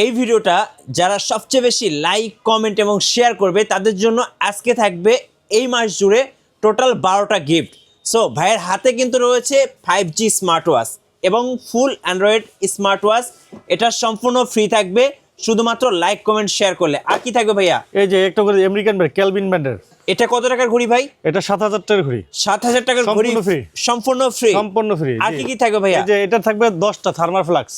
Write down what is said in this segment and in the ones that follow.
এই ভিডিওটা যারা সবচেয়ে বেশি লাইক কমেন্ট এবং শেয়ার করবে তাদের জন্য আজকে থাকবে এই মাস জুড়ে টোটাল 12টা গিফট। সো ভাইয়ের হাতে কিন্তু রয়েছে 5G স্মার্ট ওয়াচ এবং ফুল অ্যান্ড্রয়েড স্মার্ট ওয়াচ। এটা সম্পূর্ণ ফ্রি থাকবে শুধুমাত্র লাইক কমেন্ট শেয়ার করলে। আর কি থাকবে ভাইয়া? এই যে একটা করে আমেরিকান ব্র্যান্ড কেলভিন ব্র্যান্ডের। এটা কত টাকার ঘড়ি ভাই? এটা 7000 টাকার ঘড়ি। 7000 টাকার ঘড়ি সম্পূর্ণ ফ্রি। সম্পূর্ণ ফ্রি। আর কি থাকবে ভাইয়া? এই যে এটা থাকবে 10টা থার্মাল ফ্লাক্স।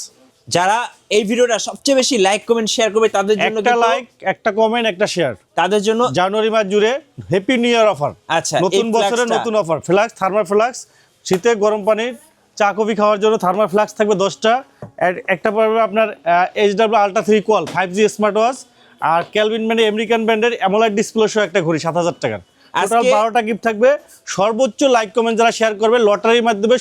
যারা এই ভিডিওটা সবচেয়ে বেশি লাইক কমেন্ট শেয়ার করবে তাদের জন্য একটা লাইক, একটা কমেন্ট, একটা শেয়ার, তাদের জন্য জানুয়ারি মাস জুড়ে হ্যাপি নিউ ইয়ার অফার। আচ্ছা, নতুন বছরের নতুন অফার। ফ্লাক্স, থার্মাল ফ্লাক্স, শীতে গরম পানির চা কফি খাওয়ার জন্য থার্মাল ফ্লাক্স থাকবে 10টা। একটা পাবে আপনার HW ultra 3 কোয়াল 5G smart watch. আর কেলভিন ব্র্যান্ডের আমেরিকান ব্র্যান্ডের অ্যামোলেড ডিসপ্লে সহ একটা ঘড়ি 7000 টাকার। টোটাল 12টা গিফট থাকবে। সর্বোচ্চ লাইক কমেন্ট যারা শেয়ার করবে লটারির মাধ্যমে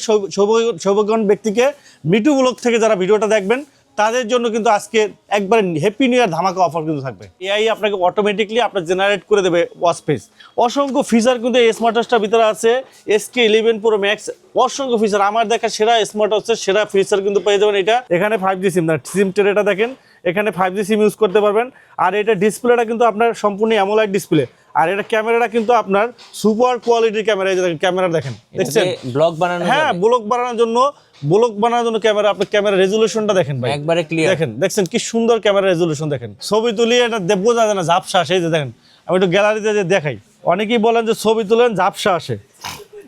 সৌভাগ্যবান ব্যক্তিকে মিটু ব্লগ থেকে যারা ভিডিওটা দেখবেন তাদের জন্য কিন্তু আজকে একবারে হ্যাপি নিউ ইয়ার ধামাকা অফার কিন্তু থাকবে। এআই আপনাকে অটোমেটিকলি আপনার জেনারেট করে দেবে ওয়াচ পেজ। অসংখ্য ফিচার কিন্তু এই স্মার্ট ওয়াচটার ভিতরে আছে। SK11 Pro Max অসংখ্য ফিচার। আমার দেখা সেরা স্মার্ট ওয়াচের সেরা ফিচার কিন্তু পেয়ে যাবেন এটা। এখানে 5G সিম না, সিম ট্রেটা দেখেন, এখানে 5G সিম ইউজ করতে পারবেন। আর এটা ডিসপ্লেটা কিন্তু আপনার সম্পূর্ণ অ্যামোলেড ডিসপ্লে। আর এটা ক্যামেরাটা কিন্তু আপনার সুপার কোয়ালিটির ক্যামেরা। এই যে ক্যামেরা দেখেন, দেখছেন ব্লগ বানানো। হ্যাঁ, ব্লগ বানানোর জন্য ক্যামেরা। আপনি ক্যামেরা রেজুলেশনটা দেখেন ভাই, একবারে ক্লিয়ার। দেখছেন কি সুন্দর ক্যামেরা রেজুলেশন। দেখেন ছবি তুলি এটা বোঝা যায় না ঝাপসা আসে। এই যে দেখেন, আমি একটু গ্যালারিতে যে দেখাই, অনেকেই বলেন যে ছবি তুলেন ঝাপসা আসে।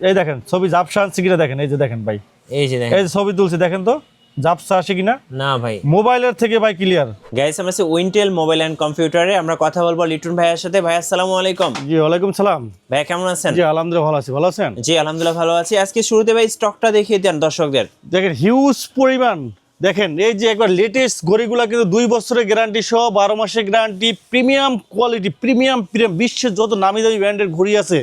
এই দেখেন ছবি ঝাপসা আসছে কিনা দেখেন। এই যে দেখেন ভাই, এই যে ছবি তুলছি দেখেন তো ঝাপসা আসে কিনা। না ভাই, মোবাইলের থেকে ভাই ক্লিয়ার। গাইস, আমরা আছি উইন্টেল মোবাইল এন্ড কম্পিউটারে। আমরা কথা বলবো লিটন ভাইয়ের সাথে। ভাই আসসালামু আলাইকুম। জি ওয়ালাইকুম সালাম। ভাই কেমন আছেন? জি আলহামদুলিল্লাহ ভালো আছি। ভালো আছেন? জি আলহামদুলিল্লাহ ভালো আছি। আজকে শুরুতে ভাই স্টকটা দেখিয়ে দেন দর্শকদের। দেখেন হিউজ পরিমাণ। দেখেন এই যে একবার লেটেস্ট ঘড়িগুলো কিন্তু 2 বছরের গ্যারান্টি সহ 12 মাসের গ্যারান্টি, প্রিমিয়াম কোয়ালিটি, প্রিমিয়াম বিশ্বের যত নামি দামি ব্র্যান্ডের ঘড়ি আছে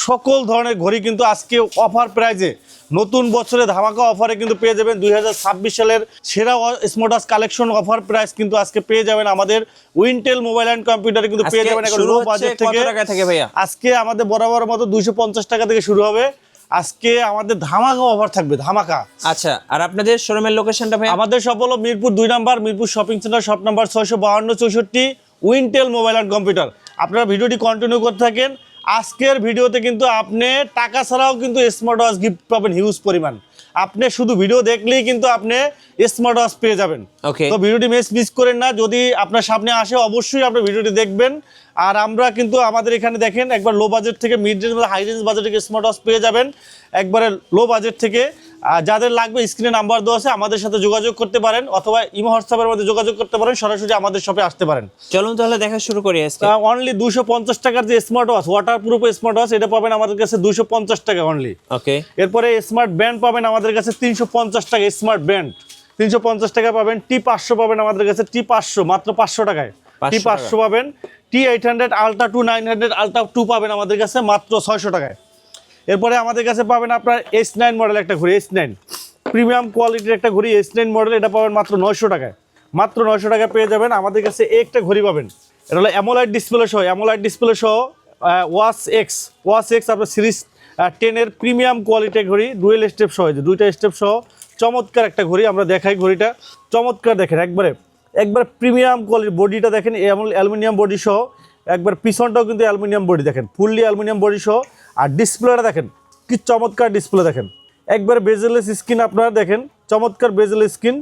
সকল ধরনের ঘড়ি কিন্তু আজকে অফার প্রাইজে নতুন বছরে ধামাকা অফারে কিন্তু পেয়ে যাবেন। 2026 সালের সেরা smart watch collection offer price কিন্তু আজকে পেয়ে যাবেন আমাদের উইন্টেল মোবাইল অ্যান্ড কম্পিউটারে কিন্তু পেয়ে যাবেন একটা লো বাজেট থেকে। কত টাকা থেকে ভাইয়া? আজকে আমাদের বরাবর মতো 250 টাকা থেকে শুরু হবে। আজকে আমাদের ধামাকা অফার থাকবে, ধামাকা। আচ্ছা, আর আপনাদের শোরুমের লোকেশনটা ভাই? আমাদের সব হলো Mirpur 2 number, Mirpur shopping centre, shop number 65264, Wintel mobile and computer. আপনারা ভিডিওটি কন্টিনিউ করতে থাকেন। আজকের ভিডিওতে কিন্তু আপনি টাকা ছাড়াও কিন্তু স্মার্ট ওয়াচ গিফট পাবেন হিউজ পরিমাণ। আপনি শুধু ভিডিও দেখলেই কিন্তু আপনি স্মার্ট ওয়াচ পেয়ে যাবেন। তো ভিডিওটি মিস করেন না। যদি আপনার সামনে আসে অবশ্যই আপনি ভিডিওটি দেখবেন। আর আমরা কিন্তু আমাদের এখানে দেখেন একবার লো বাজেট থেকে মিড রেঞ্জ বা হাই রেঞ্জ বাজেটে স্মার্ট ওয়াচ পেয়ে যাবেন একবারে লো বাজেট থেকে। যাদের লাগবে স্ক্রিনে নাম্বার দেওয়া আছে, আমাদের সাথে যোগাযোগ করতে পারেন অথবা ইমো হোয়াটসঅ্যাপের মধ্যে যোগাযোগ করতে পারেন, সরাসরি আমাদের শপে আসতে পারেন। চলুন তাহলে দেখা শুরু করি। অনলি 250 টাকার যে smart watch, water proof smart watch, এটা পাবেন আমাদের কাছে 250 টাকা অনলি। ওকে। এরপরে স্মার্ট ব্যান্ড পাবেন আমাদের কাছে 350 টাকা। স্মার্ট ব্যান্ড 350 টাকা পাবেন। T500 পাবেন আমাদের কাছে T500 মাত্র 500 টাকায়। T500 পাবেন। T800 আলট্রা 2, 900 আলট্রা 2 পাবেন আমাদের কাছে মাত্র 600 টাকায়। এরপরে আমাদের কাছে পাবেন আপনার S9 মডেল একটা ঘড়ি, S9 প্রিমিয়াম কোয়ালিটির একটা ঘড়ি, S9 মডেল। এটা পাবেন মাত্র 900 টাকায়। মাত্র 900 টাকায় পেয়ে যাবেন আমাদের কাছে একটা ঘড়ি পাবেন। এটা হলো অ্যামোলেড ডিসপ্লে সহ ওয়াচ এক্স আপনার সিরিজ 10 এর প্রিমিয়াম কোয়ালিটির ঘড়ি, ডুয়েল স্টেপ সহ, যে 2টা স্টেপ সহ চমৎকার একটা ঘড়ি। আমরা দেখাই ঘড়িটা চমৎকার। দেখেন একবারে প্রিমিয়াম কোয়ালিটি। বডিটা দেখেন অ্যালুমিনিয়াম বডি সহ, একবার পিছনটাও কিন্তু অ্যালুমিনিয়াম বডি, দেখেন ফুললি অ্যালুমিনিয়াম বডি সহ। আর ডিসপ্লেটা দেখেন কি চমৎকার ডিসপ্লে। দেখেন একবার বেজেলেস স্ক্রিন, আপনারা দেখেন চমৎকার বেজেল স্ক্রিন।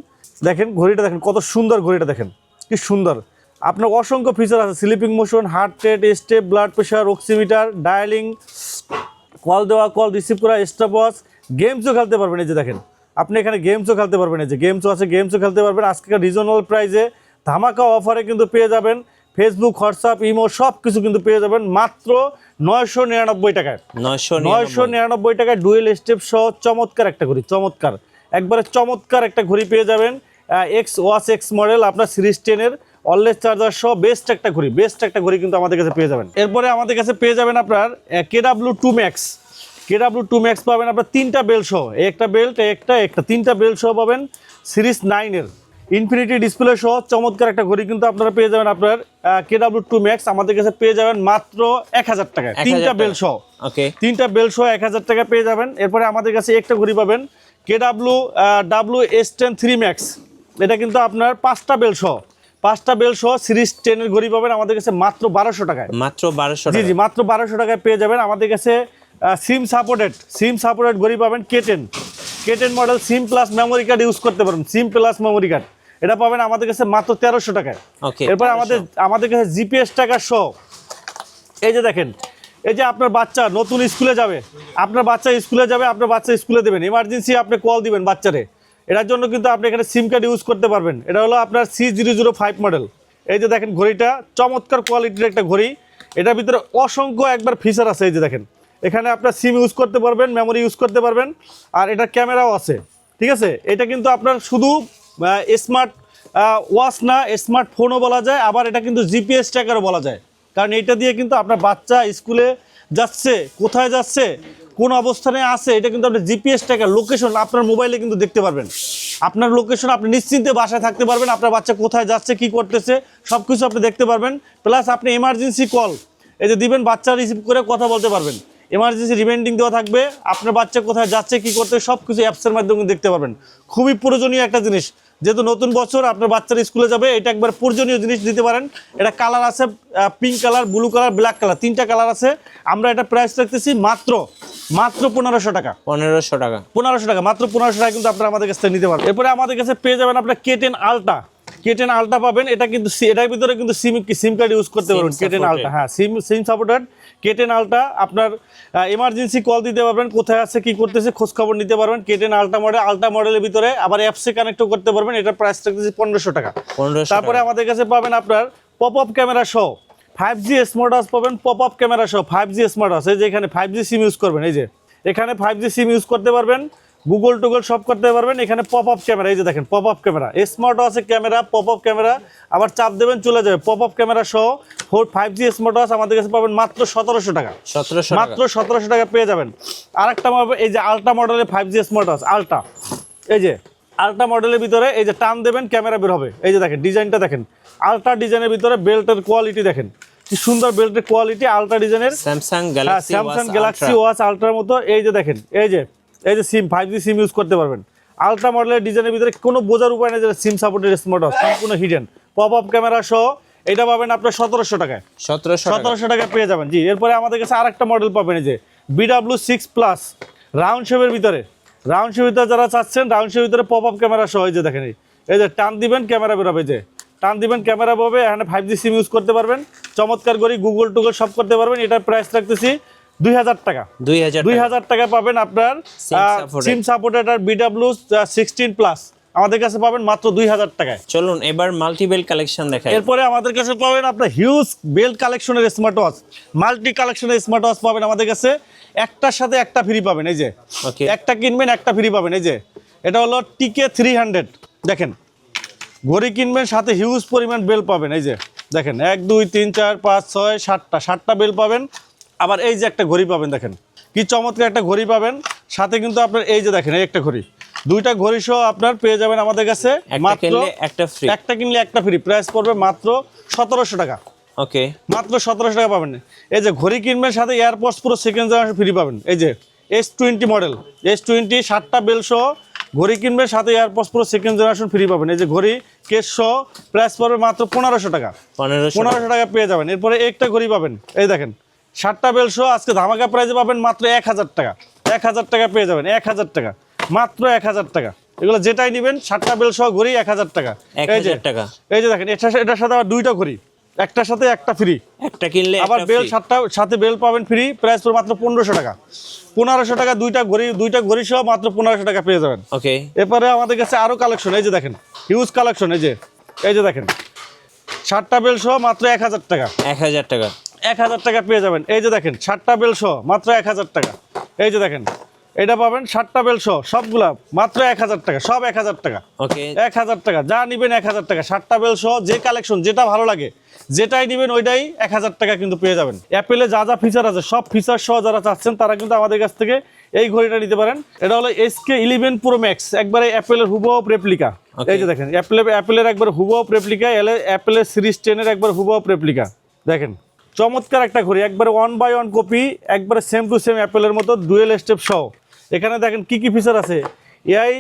দেখেন ঘড়িটা দেখেন কত সুন্দর, ঘড়িটা দেখেন কি সুন্দর। আপনার অসংখ্য ফিচার আছে, sleeping motion, heart rate, step, blood pressure, oximeter, dialling, call দেওয়া, কল রিসিভ করা, স্টপ ওয়াচ, গেমসও খেলতে পারবেন। এই যে দেখেন আপনি এখানে গেমসও খেলতে পারবেন। এই যে গেমসও আছে, গেমসও খেলতে পারবেন। আজকের রিজনেবল প্রাইসে ধামাকা অফারে কিন্তু পেয়ে যাবেন। ফেসবুক, হোয়াটসঅ্যাপ, ইমো সব কিছু কিন্তু পেয়ে যাবেন মাত্র 999 টাকায়। 999 টাকায় ডুয়েল স্টেপ সহ চমৎকার একটা ঘড়ি, চমৎকার একবারে চমৎকার একটা ঘড়ি পেয়ে যাবেন। ওয়াচ এক্স মডেল আপনার সিরিজ 10 এর অলওয়েজ চার্জার সহ বেস্ট একটা ঘড়ি কিন্তু আমাদের কাছে পেয়ে যাবেন। এরপরে আমাদের কাছে পেয়ে যাবেন আপনার KW2 Max পাবেন আপনার 3টা বেল্ট সহ, একটা বেল্ট একটা 3টা বেল্ট সহ পাবেন। সিরিজ 9 এর ইনফিনিটি ডিসপ্লে সহ চমৎকার একটা ঘড়ি কিন্তু আপনারা পেয়ে যাবেন। আপনার KW2 Max আমাদের কাছে পেয়ে যাবেন মাত্র 1000 টাকায়। 3টা বেল্ট সহ, 3টা বেল্ট সহ 1000 টাকা পেয়ে যাবেন। এরপরে আমাদের কাছে একটা ঘড়ি পাবেন KW S10 3 Max। এটা কিন্তু আপনার 5টা বেল্ট সহ 5টা বেল সহ সিরিজ 10 এর ঘড়ি পাবেন আমাদের কাছে মাত্র 1200 টাকায়। মাত্র 1200 জি টাকা। জি, মাত্র 1200 টাকায় পেয়ে যাবেন আমাদের কাছে। সিম সাপোর্টেড ঘড়ি পাবেন K10 মডেল সিম প্লাস মেমোরি কার্ড ইউজ করতে পারেন, সিম প্লাস মেমোরি কার্ড, এটা পাবেন আমাদের কাছে মাত্র 1300 টাকায়। ওকে। এরপর আমাদের কাছে জিপিএস টাকা সহ এই যে দেখেন, এই যে আপনার বাচ্চা নতুন স্কুলে যাবে, আপনার বাচ্চা স্কুলে দেবেন, ইমার্জেন্সি আপনি কল দিবেন বাচ্চারে, এটার জন্য কিন্তু আপনি এখানে সিম কার্ড ইউজ করতে পারবেন। এটা হলো আপনার C005 মডেল। এই যে দেখেন ঘড়িটা চমৎকার কোয়ালিটির একটা ঘড়ি, এটার ভিতরে অসংখ্য একবার ফিচার আছে। এই যে দেখেন, এখানে আপনার সিম ইউজ করতে পারবেন, মেমোরি ইউজ করতে পারবেন, আর এটা ক্যামেরাও আছে, ঠিক আছে। এটা কিন্তু আপনার শুধু স্মার্ট ওয়াচ না, স্মার্টফোনও বলা যায়, আবার এটা কিন্তু জিপিএস ট্র্যাকারও বলা যায়, কারণ এইটা দিয়ে কিন্তু আপনার বাচ্চা স্কুলে যাচ্ছে, কোথায় যাচ্ছে, কোন অবস্থানে আছে, এটা কিন্তু আপনি জিপিএস ট্র্যাকার লোকেশন আপনার মোবাইলে কিন্তু দেখতে পারবেন। আপনার লোকেশন আপনি নিশ্চিন্তে বাসায় থাকতে পারবেন, আপনার বাচ্চা কোথায় যাচ্ছে, কি করতেছে, সব কিছু আপনি দেখতে পারবেন। প্লাস আপনি এমার্জেন্সি কল এই যে দিবেন, বাচ্চা রিসিভ করে কথা বলতে পারবেন, এমার্জেন্সি রিমাইন্ডিং দেওয়া থাকবে, আপনার বাচ্চা কোথায় যাচ্ছে, কি করতে, সব কিছু অ্যাপসের মাধ্যমে দেখতে পারবেন। খুবই প্রয়োজনীয় একটা জিনিস, যেহেতু নতুন বছর আপনার বাচ্চারা স্কুলে যাবে, এটা একবার প্রয়োজনীয় জিনিস দিতে পারেন। এটা কালার আছে pink colour, blue colour, black colour, 3টা কালার আছে। আমরা এটা প্রাইস রাখতেছি মাত্র 1500 টাকা। 1500 টাকা। 1500 টাকা, মাত্র 1500 টাকা কিন্তু আপনারা আমাদের কাছ থেকে নিতে পারবেন। এরপরে আমাদের কাছে পেয়ে যাবেন আপনার K10 আলট্রা পাবেন। এটা কিন্তু এটার ভিতরে কিন্তু সিম কার্ড ইউজ করতে পারবেন। K10 আলট্রা, হ্যাঁ, সিম সাপোর্টেড K10 আলট্রা। আপনার এমার্জেন্সি কল দিতে পারবেন, কোথায় আছে, কি করতেছে, খোঁজ খবর নিতে পারবেন। K10 আলট্রা মডেলের ভিতরে আবার অ্যাপসে কানেক্টও করতে পারবেন। এটার প্রাইস রাখতেছি 1500 টাকা। 1500 তারপরে আমাদের কাছে পাবেন আপনার পপ আপ ক্যামেরা সহ 5G স্মার্ট ওয়াচ পাবেন, পপ আপ ক্যামেরা সহ 5G স্মার্ট ওয়াচ। এই যে এখানে 5G সিম ইউজ করবেন, এই যে এখানে 5G সিম ইউজ করতে পারবেন, গুগল টুগল সব করতে পারবেন। এখানে পপ আপ ক্যামেরা, এই যে দেখেন পপ আপ ক্যামেরা, স্মার্ট ওয়াচের ক্যামেরা, পপ আপ ক্যামেরা, আবার চাপ দেবেন চলে যাবে। পপ আপ ক্যামেরা সহ 5G স্মার্ট ওয়াচ আমাদের কাছে পাবেন মাত্র 1700 টাকা। 1700 টাকা। মাত্র 1700 টাকা পেয়ে যাবেন। আরেকটা পাবেন এই যে আলট্রা মডেলের 5G স্মার্ট ওয়াচ আলট্রা। এই যে আলট্রা মডেলের ভিতরে এই যে টান দেবেন ক্যামেরা বের হবে। এই যে দেখেন ডিজাইনটা দেখেন, আলট্রা ডিজাইনের ভিতরে বেল্টের কোয়ালিটি দেখেন, কি সুন্দর বেল্টের কোয়ালিটি, আলট্রা ডিজাইনের স্যামসাং গ্যালাক্সি ওয়াচ আলট্রার মতো। এই যে দেখেন, এই যে সিম 5G সিম ইউজ করতে পারবেন। আলট্রা মডেলের ডিজাইনের ভিতরে কোনো বোঝার উপায় নেই যে সিম সাপোর্টেড স্মার্ট ওয়াচ, সম্পূর্ণ হিডেন। পপ আপ ক্যামেরা সহ এটা পাবেন আপনার 1700 টাকায়। 1700 টাকায় পেয়ে যাবেন। জি, এরপরে আমাদের কাছে আরেকটা মডেল পাবেন, এই যে BW6 প্লাস রাউন্ড শেপের ভিতরে, যারা চাচ্ছেন রাউন্ড শেপের ভিতরে পপ আপ ক্যামেরা সহ। এই যে দেখেন, এই যে টান দিবেন ক্যামেরা বেরোবে, যে টান দিবেন ক্যামেরা পাবে, এখানে 5G সিম ইউজ করতে পারবেন। চমৎকার করে গুগল টুগল সব করতে পারবেন। এটার প্রাইস রাখতেছি 2000 টাকা। 2000 টাকা পাবেন আপনার সিম সাপোর্টেড আর BW16 প্লাস আমাদের কাছে পাবেন মাত্র 2000 টাকায়। চলুন এবার মাল্টি বেল্ট কালেকশন দেখাই। এরপরে আমাদের কাছে পাবেন আপনার হিউজ বেল্ট কালেকশনের স্মার্ট ওয়াচ, মাল্টি কালেকশনের স্মার্ট ওয়াচ পাবেন আমাদের কাছে। একটার সাথে একটা ফ্রি পাবেন, এই যে একটা কিনবেন একটা ফ্রি পাবেন। এই যে এটা হলো TK300, দেখেন ঘড়ি কিনবেন সাথে হিউজ পরিমাণ বেল পাবেন। এই যে দেখেন 1 2 3 4 5 6 7টা বেল পাবেন। আবার এই যে একটা ঘড়ি পাবেন, দেখেন কি চমৎকার একটা ঘড়ি পাবেন সাথে। কিন্তু আপনার এই যে দেখেন এই একটা ঘড়ি, 2টা ঘড়ি সহ আপনার পেয়ে যাবেন আমাদের কাছে মাত্র একটা কিনলে একটা ফ্রি। প্রাইস পড়বে মাত্র 1700 টাকা। ওকে, মাত্র 1700 টাকা পাবেন। এই যে ঘড়ি কিনবেন সাথে এয়ারপডস পুরো সেকেন্ড জেনারেশন ফ্রি পাবেন। এই যে S20 মডেল, S20 7টা বেল সহ ঘড়ি কিনবেন সাথে এয়ারপডস পুরো সেকেন্ড জেনারেশন ফ্রি পাবেন। এই যে ঘড়ি কেস সহ প্রাইস পড়বে মাত্র 1500 টাকা। 1500 টাকা পেয়ে যাবেন। এরপরে একটা ঘড়ি পাবেন, এই দেখেন 7টা বেল সহ আজকে ধামাকা প্রাইসে পাবেন মাত্র 1000 টাকা। 1000 টাকা পেয়ে যাবেন, 1000 টাকা, মাত্র 1000 টাকা। এগুলো যেটাই নেবেন 7টা বেল সহ ঘড়ি 1000 টাকা। এই যে দেখেন এটার সাথে আবার 2টা ঘড়ি, একটার সাথে একটা ফ্রি, একটা কিনলে আবার বেল 7টা সাথে বেল পাবেন ফ্রি। প্রাইস পড়বে মাত্র 1500 টাকা। 1500 টাকা দুইটা ঘড়ি সহ মাত্র 1500 টাকা পেয়ে যাবেন। ওকে, এরপরে আমাদের কাছে আরো কালেকশন, এই যে দেখেন হিউজ কালেকশন। এই যে দেখেন 7টা বেল সহ মাত্র 1000 টাকা। 1000 টাকা, 1000 টাকা পেয়ে যাবেন। এই যে দেখেন 7টা বেল সহ মাত্র 1000 টাকা। এই যে দেখেন এটা পাবেন 7টা বেল সহ সবগুলা মাত্র 1000 টাকা, সব 1000 টাকা। ওকে, 1000 টাকা যা নিবেন 1000 টাকা। 7টা বেল সহ যে কালেকশন যেটা ভালো লাগে যেটাই নিবেন ওইটাই 1000 টাকা কিন্তু পেয়ে যাবেন। অ্যাপেলে যা যা ফিচার আছে সব ফিচার সহ যারা চাচ্ছেন তারা কিন্তু আমাদের কাছ থেকে এই ঘড়িটা নিতে পারেন। এটা হলো SK11 Pro Max, একবারে অ্যাপেলের হুবহু রেপ্লিকা। এই যে দেখেন অ্যাপেলের একবার হুবহু রেপ্লিকা, অ্যাপেলের সিরিজ 10 এর একবার হুবহু রেপ্লিকা। দেখেন চমৎকার একটা ঘড়ি, একবারে 1/1 কপি, একবারে সেম টু সেম অ্যাপেলের মতো ডুয়েল স্টেপ সহ। এখানে দেখেন কি কি ফিচার আছে, AI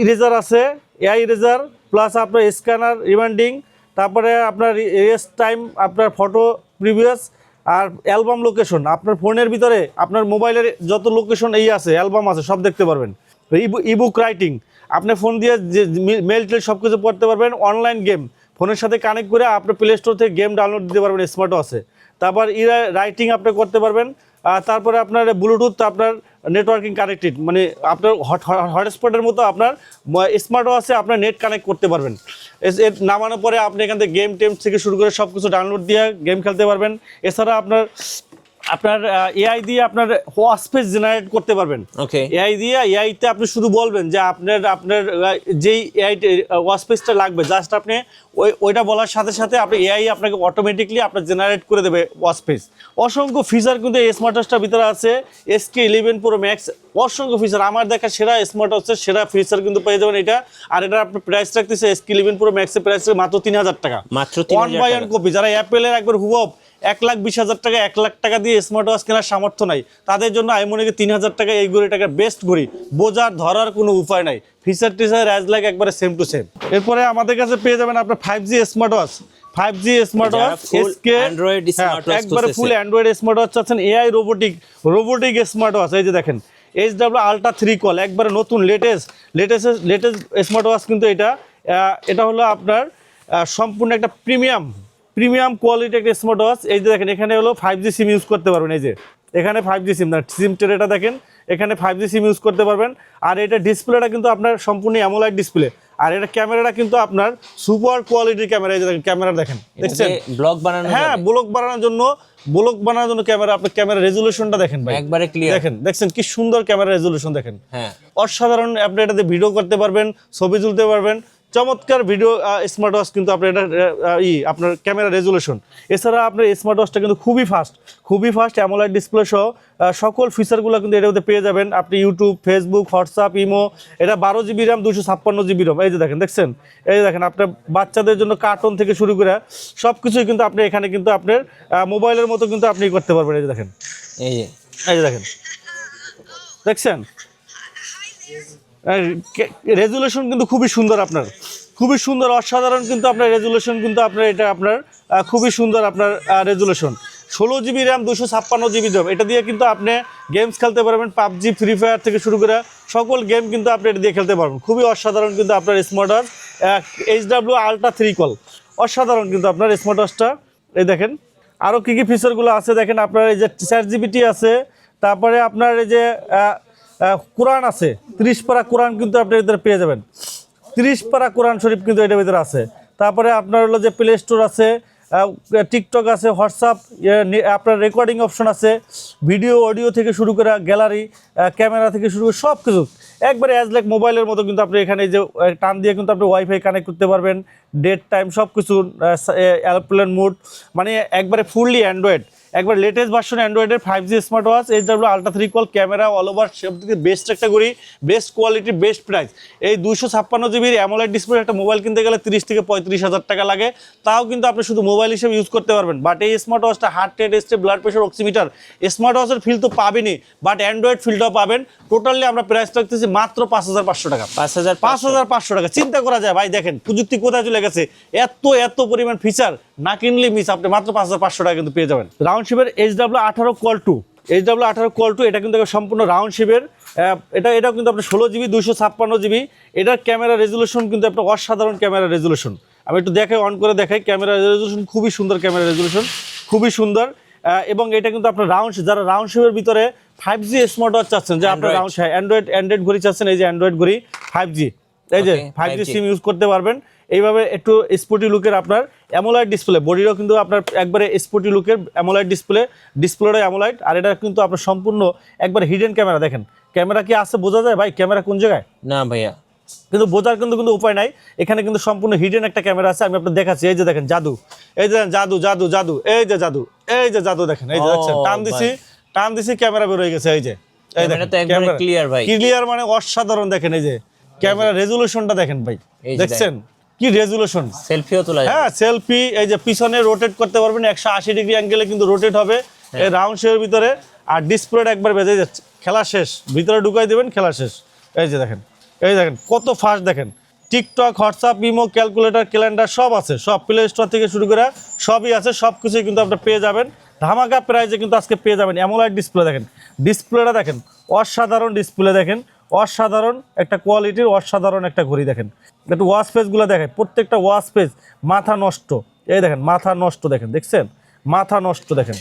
ইরেজার আছে, এআই ইরেজার, প্লাস আপনার স্ক্যানার রিমাইন্ডিং, তারপরে আপনার রেস্ট টাইম, আপনার ফটো প্রিভিয়াস, আর অ্যালবাম লোকেশন। আপনার ফোনের ভিতরে আপনার মোবাইলের যত লোকেশন আছে, অ্যালবাম আছে, সব দেখতে পারবেন। ইবুক রাইটিং, আপনি ফোন দিয়ে যে মেল টেল সব কিছু পড়তে পারবেন। অনলাইন গেম, ফোনের সাথে কানেক্ট করে আপনি প্লে স্টোর থেকে গেম ডাউনলোড দিতে পারবেন, স্মার্টও আছে। তারপর রাইটিং আপনি করতে পারবেন। তারপরে আপনার ব্লুটুথ, আপনার নেটওয়ার্কিং কানেক্টেড, মানে আপনার হটস্পটের মতো আপনার স্মার্টও আছে, আপনার নেট কানেক্ট করতে পারবেন। এর নামানোর পরে আপনি এখান থেকে গেম টেম থেকে শুরু করে সব কিছু ডাউনলোড দিয়ে গেম খেলতে পারবেন। এছাড়া আপনার এআই দিয়ে আপনার ওয়ার্কস্পেস জেনারেট করতে পারবেন। ওকে, এআইতে আপনি শুধু বলবেন যে আপনার যেই এআই ওয়ার্কস্পেসটা লাগবে, জাস্ট আপনি ওইটা বলার সাথে সাথে আপনি এআই আপনাকে অটোমেটিকলি আপনার জেনারেট করে দেবে ওয়ার্কস্পেস। অসংখ্য ফিচার কিন্তু এই স্মার্ট ওয়াচটার ভিতরে আছে। SK11 Pro Max, অসংখ্য ফিচার, আমার দেখা সেরা স্মার্ট ওয়াচের সেরা ফিচার কিন্তু পেয়ে যাবেন এটা। আর এটা আপনার প্রাইস রাখতেছে SK11 Pro Max এর প্রাইস মাত্র 3000 টাকা, মাত্র 1 বাই 1 কপি। যারা অ্যাপেলের একবার হুবহু 1,20,000 টাকা 1 লাখ টাকা দিয়ে স্মার্ট ওয়াচ কেনার সামর্থ্য নাই, তাদের জন্য আমি মনে করি 3000 টাকা এই ঘড়িটাকে বেস্ট ঘড়ি। বোঝার ধরার কোনো উপায় নাই, ফিচার টিচার অ্যাজ লাইক একবারে সেম টু সেম। এরপরে আমাদের কাছে পেয়ে যাবেন আপনার 5G smart watch. 5G smart watch SK Android smart watch, একবারে ফুল অ্যান্ড্রয়েড স্মার্ট ওয়াচ চাচ্ছেন, এআই রোবোটিক স্মার্ট ওয়াচ। এই যে দেখেন HW Ultra 3 কল, একবারে নতুন লেটেস্ট স্মার্ট ওয়াচ কিন্তু এটা হলো আপনার সম্পূর্ণ একটা প্রিমিয়াম কোয়ালিটি একটা স্মার্ট ওয়াচ। এই যে দেখেন এখানে হলো 5G সিম ইউজ করতে পারবেন। এই যে এখানে 5G সিম, না সিম ট্রেটা দেখেন, এখানে 5G সিম ইউজ করতে পারবেন। আর এটা ডিসপ্লেটা কিন্তু আপনার সম্পূর্ণ অ্যামোলাইড ডিসপ্লে। আর এটা ক্যামেরাটা কিন্তু আপনার সুপার কোয়ালিটির ক্যামেরা। এই যে দেখেন ক্যামেরা দেখেন, দেখছেন ব্লগ বানানো, হ্যাঁ ব্লগ বানানোর জন্য ক্যামেরা। আপনার ক্যামেরা রেজুলেশনটা দেখেন ভাই, একবারে ক্লিয়ার। দেখছেন কি সুন্দর ক্যামেরা রেজুলেশন দেখেন, হ্যাঁ অসাধারণ। আপনি এটাতে ভিডিও করতে পারবেন, ছবি তুলতে পারবেন, চমৎকার ভিডিও স্মার্ট ওয়াচ কিন্তু আপনার এটা আপনার ক্যামেরা রেজুলেশন। এছাড়া আপনার স্মার্ট ওয়াচটা কিন্তু খুবই ফাস্ট অ্যামোলাইড ডিসপ্লে সহ সকল ফিচারগুলো কিন্তু এটাতে পেয়ে যাবেন আপনি। YouTube, Facebook, WhatsApp, imo. এটা 12 GB RAM 256 GB ROM। এই যে দেখছেন এই যে দেখেন আপনার বাচ্চাদের জন্য কার্টুন থেকে শুরু করে সব কিছুই কিন্তু আপনি এখানে কিন্তু আপনার মোবাইলের মতো কিন্তু আপনি করতে পারবেন। এই যে দেখেন, এই যে দেখছেন রেজুলেশন কিন্তু খুবই সুন্দর, আপনার খুবই সুন্দর, অসাধারণ কিন্তু আপনার রেজুলেশন কিন্তু আপনার এটা আপনার খুবই সুন্দর আপনার resolution. 16 GB RAM 256 GB ROM। এটা দিয়ে কিন্তু আপনি গেমস খেলতে পারবেন, PUBG, ফ্রি ফায়ার থেকে শুরু করে সকল গেম কিন্তু আপনি এটা দিয়ে খেলতে পারবেন। খুবই অসাধারণ কিন্তু আপনার smart watch HW Ultra 3 call, অসাধারণ কিন্তু আপনার স্মার্ট ওয়াচটা। এই দেখেন আরও কী ফিচারগুলো আছে দেখেন, আপনার এই যে ChatGPT আছে, তারপরে আপনার এই যে কোরআন আছে, 30 পারা কোরআন কিন্তু আপনি এদের পেয়ে যাবেন। 30 পারা কোরআন শরীফ কিন্তু এটার ভিতরে আছে। তারপরে আপনার হলো যে প্লে স্টোর আছে, টিকটক আছে, হোয়াটসঅ্যাপ, আপনার রেকর্ডিং অপশন আছে, ভিডিও অডিও থেকে শুরু করে গ্যালারি, ক্যামেরা থেকে শুরু করে সব কিছু একবারে অ্যাজ লাইক মোবাইলের মতো কিন্তু আপনি এখানে যে টান দিয়ে কিন্তু আপনি ওয়াইফাই কানেক্ট করতে পারবেন, ডেট টাইম সব কিছু, এয়ারপ্লেন মোড, মানে একবারে ফুললি অ্যান্ড্রয়েড, একবার লেটেস্ট ভার্সন অ্যান্ড্রয়েডের 5G smart watch HW Ultra 3 কল। ক্যামেরা অল ওভার সব থেকে বেস্ট একটা করি, বেস্ট কোয়ালিটি, বেস্ট প্রাইস। এই 256 GB অ্যামোলাইড ডিসপ্লে একটা মোবাইল কিনতে গেলে 30 থেকে 35,000 টাকা লাগে, তাও কিন্তু আপনি শুধু মোবাইল হিসেবে ইউজ করতে পারবেন। বাট এই স্মার্ট ওয়াচটা heart rate, step, blood pressure, oximeter, smart ওয়াচের ফিল তো পাবেনই, বাট অ্যান্ড্রয়েড ফিলটাও পাবেন। টোটালি আমরা প্রাইস রাখতেছি মাত্র 5,500 টাকা। 5,500 টাকা, চিন্তা করা যায় ভাই, দেখেন প্রযুক্তি কোথায় চলে গেছে। এত পরিমাণ ফিচার না কিনলে মিস, আপনি মাত্র 5,500 টাকা কিন্তু পেয়ে যাবেন। রাউন্ড শেপের HW 18 কল 2, এটা কিন্তু সম্পূর্ণ রাউন্ড শেপের। এটাও কিন্তু আপনার 16 GB 256 GB। এটার ক্যামেরা রেজুলেশন কিন্তু আপনার অসাধারণ ক্যামেরা রেজুলেশন। আমি একটু অন করে দেখাই, ক্যামেরা রেজুলেশন খুবই সুন্দর, ক্যামেরা রেজুলেশন খুবই সুন্দর। এবং এটা কিন্তু আপনার যারা রাউন্ড শেপের ভিতরে 5G স্মার্ট ওয়াচ চাচ্ছেন, যে আপনার অ্যান্ড্রয়েড ঘড়ি চাচ্ছেন, এই যে অ্যান্ড্রয়েড ঘড়ি 5G, এই যে 5G সিম ইউজ করতে পারবেন। এইভাবে একটু স্পোর্টি লুকের আপনার অ্যামোলাইড ডিসপ্লে, বডিরও কিন্তু আপনার একবারে স্পোর্টি লুকের অ্যামোলাইড ডিসপ্লেটা অ্যামোলাইড। আর এটা কিন্তু আপনার সম্পূর্ণ একবার হিডেন ক্যামেরা। দেখেন ক্যামেরা কি আছে বোঝা যায় ভাই, ক্যামেরা কোন জায়গায়? না ভাইয়া, কিন্তু বোঝার কিন্তু উপায় নাই। এখানে কিন্তু সম্পূর্ণ হিডেন একটা ক্যামেরা আছে, আমি আপনার দেখাচ্ছি। এই যে দেখেন জাদু, এই যে জাদু, এই যে জাদু দেখেন, এই যে দেখছেন টান দিছি ক্যামেরা বের হয়ে গেছে। এই যে ক্লিয়ার ভাই, ক্লিয়ার মানে অসাধারণ। দেখেন এই যে ক্যামেরা রেজুলেশনটা দেখেন ভাই, দেখছেন কি রেজুলেশন। সেলফিও তোলা যায়, হ্যাঁ সেলফি। এই যে পিছনে রোটেট করতে পারবেন, 180 ডিগ্রি অ্যাঙ্গেলে কিন্তু রোটেট হবে এই রাউন্ড শেপের ভিতরে। আর ডিসপ্লেটা একবার বেজে যাচ্ছে, খেলা শেষ, ভিতরে ঢুকাই দেবেন, খেলা শেষ। এই যে দেখেন এই দেখেন কত ফাস্ট দেখেন, TikTok, WhatsApp, imo, calculator, calendar সব আছে, সব প্লে স্টোর থেকে শুরু করে সবই আছে, সব কিছুই কিন্তু আপনার পেয়ে যাবেন ধামাকা প্রাইজে কিন্তু আজকে পেয়ে যাবেন। অ্যামোলাইড ডিসপ্লে দেখেন, ডিসপ্লেটা দেখেন অসাধারণ ডিসপ্লে দেখেন, অসাধারণ একটা কোয়ালিটির অসাধারণ একটা ঘড়ি দেখেন। একটু ওয়াচ পেজগুলো দেখেন, প্রত্যেকটা ওয়াচ পেজ মাথা নষ্ট, এই দেখেন মাথা নষ্ট দেখেন, দেখছেন মাথা নষ্ট দেখেন,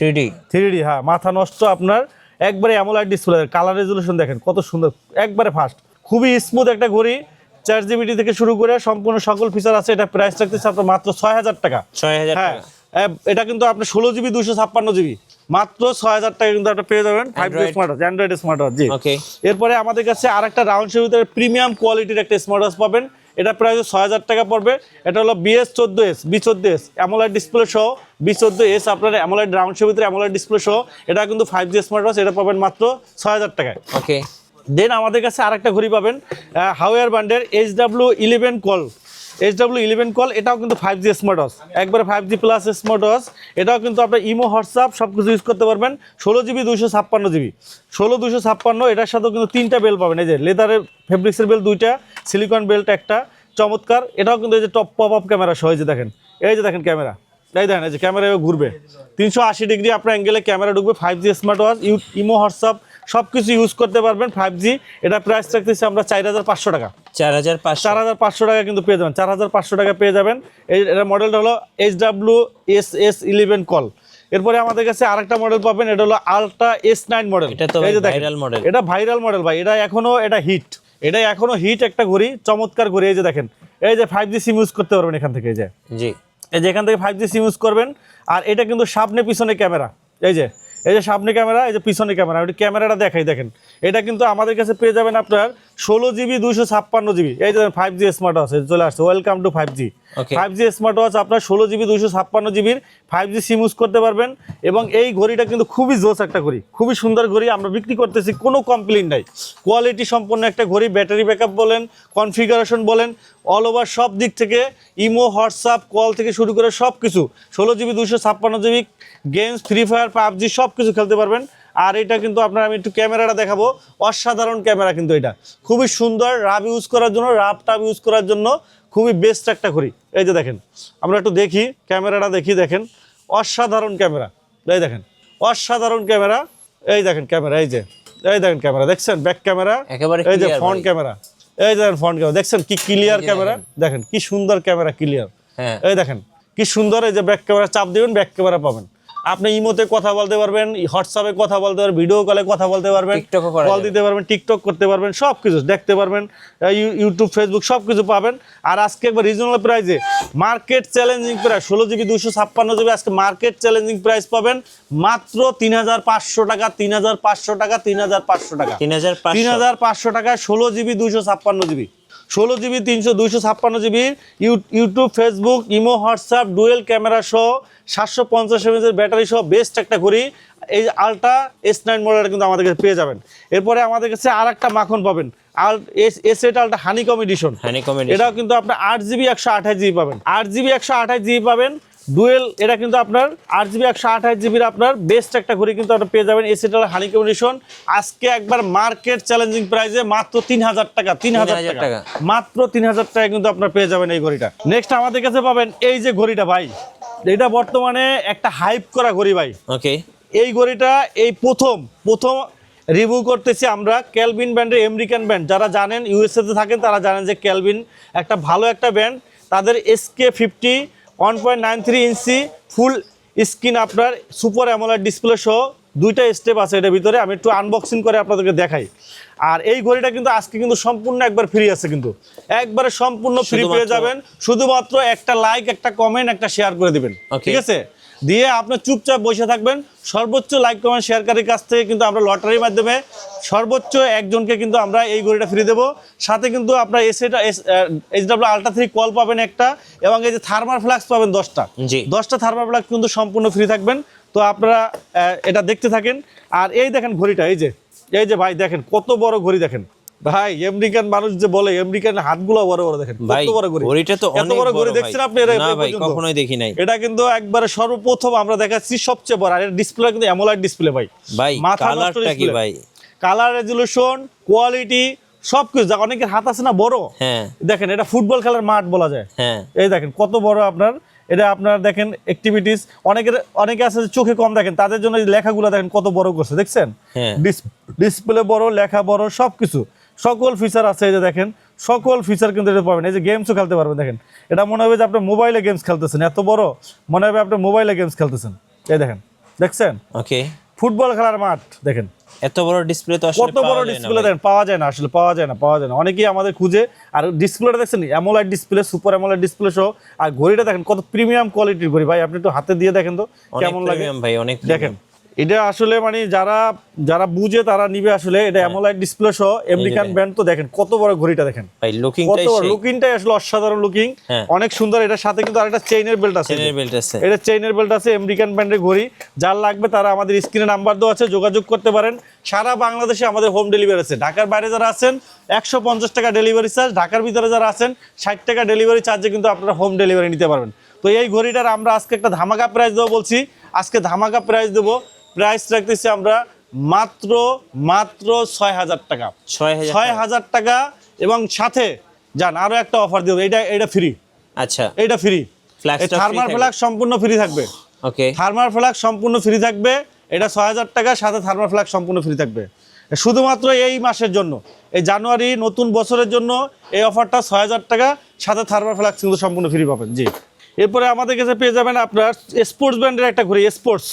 3D হ্যাঁ মাথা নষ্ট আপনার একবারে অ্যামোলাইড ডিসপ্লে, কালার রেজুলেশন দেখেন কত সুন্দর, একবারে ফাস্ট, খুবই স্মুথ একটা ঘড়ি। 4GB থেকে শুরু করে সম্পূর্ণ সকল ফিচার আছে। এটা প্রাইস রাখতেছে আপনার মাত্র 6000 টাকা। 6000 হ্যাঁ টাকা। এটা কিন্তু আপনি 16GB 256GB মাত্র 6000 টাকা কিন্তু আপনি পেয়ে যাবেন 5G smart watch, Android smart watch. জি ওকে। এরপরে আমাদের কাছে আরেকটা রাউন্ড শেপের ভিতরে প্রিমিয়াম কোয়ালিটির একটা স্মার্ট ওয়াচ পাবেন। এটা প্রাইস 6000 টাকা পড়বে। এটা হলো BS14S B14S অ্যামোলাইড ডিসপ্লে সহ B14S আপনার অ্যামোলাইড রাউন্ড শেপের ভিতরে অ্যামোলাইড ডিসপ্লে সহ, এটা কিন্তু 5G স্মার্ট ওয়াচ। এটা পাবেন মাত্র 6000 টাকায়। ওকে। দেন আমাদের কাছে আরেকটা ঘড়ি পাবেন হাওয়ার ব্র্যান্ডের HW11 কল, HW11 কল, এটাও কিন্তু 5G স্মার্ট ওয়াচ, একবারে 5G প্লাস স্মার্ট ওয়াচ। এটাও কিন্তু আপনার ইমো, হোয়াটসঅ্যাপ সব কিছু ইউজ করতে পারবেন। 16GB 256GB, 16 256। এটার সাথেও কিন্তু 3টা বেল পাবেন, এই যে লেদারের ফেব্রিক্সের বেল 2টা, সিলিকন বেল্ট একটা, চমৎকার। এটাও কিন্তু এই যে টপ পপ আপ ক্যামেরা সহ, এই যে দেখেন, এই যে দেখেন ক্যামেরা, এই দেখেন এই যে ক্যামেরা ঘুরবে 380 ডিগ্রি আপনার অ্যাঙ্গেলে ক্যামেরা ঢুকবে। 5G smart watch, imo, WhatsApp সব কিছু ইউজ করতে পারবেন 5G। এটা প্রাইস রাখতেছি আমরা 4500 টাকা। 4500 টাকা কিন্তু পেয়ে যাবেন, 4500 টাকা পেয়ে যাবেন। এটা মডেলটা হলো HWSS11 কল। এরপরে আমাদের কাছে আরেকটা মডেল পাবেন, এটা হলো আলট্রা S9 মডেল। এই যে ভাইরাল মডেল, এটা ভাইরাল মডেল ভাই, এটা হিট, এটা এখনো হিট একটা ঘড়ি, চমৎকার ঘড়ি। এই যে দেখেন, এই যে 5G সিম ইউজ করতে পারবেন এখান থেকে, এই যে জি এই যে এখান থেকে 5G সিম ইউজ করবেন। আর এটা কিন্তু সামনে পিছনে ক্যামেরা, এই যে সামনে ক্যামেরা, এই যে পিছনে ক্যামেরা, ওই ক্যামেরাটা দেখাই দেখেন। এটা কিন্তু আমাদের কাছে পেয়ে যাবেন আপনার 16GB 256GB। এই যে 5G স্মার্ট ওয়াচ চলে আসছে, welcome to 5G। 5G smart watch আপনার 16GB 256GB 5G SIM use করতে পারবেন। এবং এই ঘড়িটা কিন্তু খুবই জোস একটা ঘড়ি, খুবই সুন্দর ঘড়ি, আমরা বিক্রি করতেছি, কোনো কমপ্লেইন নাই, কোয়ালিটি সম্পন্ন একটা ঘড়ি। ব্যাটারি ব্যাকআপ বলেন, কনফিগারেশন বলেন, অল ওভার সব দিক থেকে, ইমো, হোয়াটসঅ্যাপ, কল থেকে শুরু করে সব কিছু, 16GB 256GB games, free fire, PUBG সব কিছু খেলতে পারবেন। আর এটা কিন্তু আপনার, আমি একটু ক্যামেরাটা দেখাবো, অসাধারণ ক্যামেরা কিন্তু, এটা খুবই সুন্দর, রাব ইউজ করার জন্য, রাব টাব ইউজ করার জন্য খুবই বেস্ট একটা ঘড়ি। এই যে দেখেন, আমরা একটু দেখি ক্যামেরাটা, দেখি দেখেন অসাধারণ ক্যামেরা, এই দেখেন অসাধারণ ক্যামেরা, এই দেখেন ক্যামেরা, এই যে এই দেখেন ক্যামেরা দেখছেন, ব্যাক ক্যামেরা, এই যে ফ্রন্ট ক্যামেরা, এই দেখেন ফ্রন্ট ক্যামেরা দেখছেন কি ক্লিয়ার ক্যামেরা, দেখেন কি সুন্দর ক্যামেরা, ক্লিয়ার। এই দেখেন কি সুন্দর, এই যে ব্যাক ক্যামেরা চাপ দিবেন ব্যাক ক্যামেরা পাবেন। আপনি ইমোতে কথা বলতে পারবেন, হোয়াটসঅ্যাপে কথা বলতে পারবেন, ভিডিও কলে কথা বলতে পারবেন, কল দিতে পারবেন, টিকটক করতে পারবেন, সব কিছু দেখতে পারবেন, ইউটিউব, ফেসবুক সব কিছু পাবেন। আর আজকে একবার রিজনেবল প্রাইসে, market challenging price, 16GB 256GB আজকে মার্কেট চ্যালেঞ্জিং প্রাইস পাবেন মাত্র 3500 টাকা, 3500 টাকা, 3500 টাকা, 3500 টাকায় 16GB 256GB, 16GB 256GB YouTube, Facebook, imo, WhatsApp, dual camera সহ 750 mAh ব্যাটারি সহ বেস্ট একটা ঘড়ি। এই আলট্রা S9 মডেলটা কিন্তু আমাদের কাছে পেয়ে যাবেন। এরপরে আমাদের কাছে আর একটা মাখন পাবেন, S8 আলট্রা হানিকম এডিশন। এটাও কিন্তু আপনার 8GB 128GB পাবেন, 8GB 128GB পাবেন ডুয়েল। এটা কিন্তু আপনার 8GB 128GB আপনার বেস্ট একটা ঘড়ি কিন্তু আপনি পেয়ে যাবেন S8 আলট্রা হানিকম এডিশন আজকে একবার মার্কেট চ্যালেঞ্জিং প্রাইসে মাত্র 3000 টাকা, 3000 টাকা, মাত্র 3000 টাকা কিন্তু আপনার পেয়ে যাবেন এই ঘড়িটা। নেক্সট আমাদের কাছে পাবেন এই যে ঘড়িটা ভাই, এটা বর্তমানে একটা হাইপ করা ঘড়ি ভাই। ওকে। এই ঘড়িটা এই প্রথম রিভিউ করতেছি আমরা, ক্যালভিন ব্র্যান্ডের, আমেরিকান ব্র্যান্ড। যারা জানেন ইউএসএ তে থাকেন তারা জানেন যে ক্যালভিন একটা ভালো একটা ব্র্যান্ড। তাদের SK50 1.93 ইঞ্চি ফুল স্ক্রিন আপনার সুপার অ্যামোলেড ডিসপ্লে সহ 2টা স্টেপ আছে এটার ভিতরে, আমি একটু আনবক্সিং করে আপনাদেরকে দেখাই। আর এই ঘড়িটা কিন্তু আজকে কিন্তু সম্পূর্ণ একবার ফ্রি আছে, কিন্তু একবারে সম্পূর্ণ ফ্রি পেয়ে যাবেন। শুধুমাত্র একটা লাইক, একটা কমেন্ট, একটা শেয়ার করে দিবেন, ঠিক আছে? দিয়ে আপনি চুপচাপ বসে থাকবেন। সর্বোচ্চ লাইক কমেন্ট শেয়ারকারীর কাছ থেকে কিন্তু আমরা লটারির মাধ্যমে সর্বোচ্চ একজনকে কিন্তু আমরা এই ঘড়িটা ফ্রি দেবো। সাথে কিন্তু আপনার HW আলট্রা 3 কল পাবেন একটা, এবং এই যে থার্মাল ফ্লাক্স পাবেন 10টা থার্মাল ফ্লাক্স কিন্তু সম্পূর্ণ ফ্রি থাকবেন। তো আপনারা এটা দেখতে থাকেন। আর এই দেখেন ঘড়িটা, এই যে ভাই দেখেন কত বড় ঘড়ি, দেখেন ভাই আমেরিকান মানুষ যে বলে, আমেরিকান হাতগুলো বড় বড়, দেখেন কত বড় ঘড়ি। ঘড়িটা তো এত বড় ঘড়ি দেখছেন আপনি? না ভাই, কখনোই দেখি নাই। এটা কিন্তু একবারে সর্বপ্রথম আমরা দেখাচ্ছি, সবচেয়ে বড়। আর এর ডিসপ্লে কিন্তু অ্যামোলেড ডিসপ্লে ভাই, ভাই কালারটা কি ভাই, কালার রেজুলেশন, কোয়ালিটি সবকিছু অনেকের হাত আছে না বড়, হ্যাঁ দেখেন এটা ফুটবল খেলার মাঠ বলা যায়। হ্যাঁ এই দেখেন কত বড় আপনার, এটা আপনার দেখেন অ্যাক্টিভিটিস, অনেকে আছে যে চোখে কম দেখেন, তাদের জন্য এই লেখাগুলো দেখেন কত বড় করছে, দেখছেন হ্যাঁ ডিসপ্লে বড়, লেখা বড়, সবকিছু সকল ফিচার আছে। এই যে দেখেন সকল ফিচার কিন্তু এটা পাবেন। এই যে গেমসও খেলতে পারবেন, দেখেন এটা মনে হবে যে আপনি মোবাইলে গেমস খেলতেছেন, এত বড় মনে হবে আপনি মোবাইলে গেমস খেলতেছেন। এই দেখেন, দেখছেন ওকে ফুটবল খেলার মাঠ, দেখেন এত বড় ডিসপ্লে তো আসলে কত বড় ডিসপ্লে, দেখেন পাওয়া যায় না, আসলে পাওয়া যায় না। অনেকেই আমাদের খুঁজে, আর ডিসপ্লেটা দেখছেন AMOLED display, super AMOLED display সহ। আর ঘড়িটা দেখেন কত প্রিমিয়াম কোয়ালিটির ঘড়ি ভাই, আপনি একটু হাতে দিয়ে দেখেন তো কেমন লাগে ভাই, অনেক দেখেন। এটা আসলে মানে যারা বুঝে তারা নিবে আসলে। এটা অ্যামোলেড ডিসপ্লে সহ আমেরিকান ব্র্যান্ড, তো দেখেন কত বড় ঘড়িটা, দেখেন ভাই কত বড় লুকিংটাই আসলে অসাধারণ লুকিং, অনেক সুন্দর। এটার সাথে কিন্তু আরেকটা চেইনের বেল্ট আছে, এটা চেইনের বেল্ট আছে, আমেরিকান ব্র্যান্ডের ঘড়ি। যার লাগবে তারা আমাদের স্ক্রিনে নাম্বার দেওয়া আছে, যোগাযোগ করতে পারেন। সারা বাংলাদেশে আমাদের হোম ডেলিভারি আছে। ঢাকার বাইরে যারা আছেন 150 টাকা ডেলিভারি চার্জ, ঢাকার ভিতরে যারা আছেন 60 টাকা ডেলিভারি চার্জে কিন্তু আপনারা হোম ডেলিভারি নিতে পারবেন। তো এই ঘড়িটার আমরা আজকে একটা ধামাকা প্রাইস দেবো বলছি, আজকে ধামাকা প্রাইস দেবো। প্রাইস রাখতেছি আমরা মাত্র 6,000 টাকা, 6,000 টাকা। এবং সাথে যান আরো একটা অফার দেবো, এটা ফ্রি। আচ্ছা, এটা ফ্রি, থার্মাল ফ্ল্যাগ সম্পূর্ণ ফ্রি থাকবে। ওকে, থার্মাল ফ্ল্যাগ সম্পূর্ণ ফ্রি থাকবে, এটা 6,000 টাকা, সাথে থার্মাল ফ্ল্যাগ সম্পূর্ণ ফ্রি থাকবে শুধুমাত্র এই মাসের জন্য, এই জানুয়ারি নতুন বছরের জন্য এই অফারটা 6,000 টাকা, সাথে থার্মাল ফ্ল্যাগ কিন্তু সম্পূর্ণ ফ্রি পাবেন। জি, এরপরে আমাদের কাছে পেয়ে যাবেন আপনার স্পোর্টস ব্র্যান্ডের একটা ঘড়ি, স্পোর্টস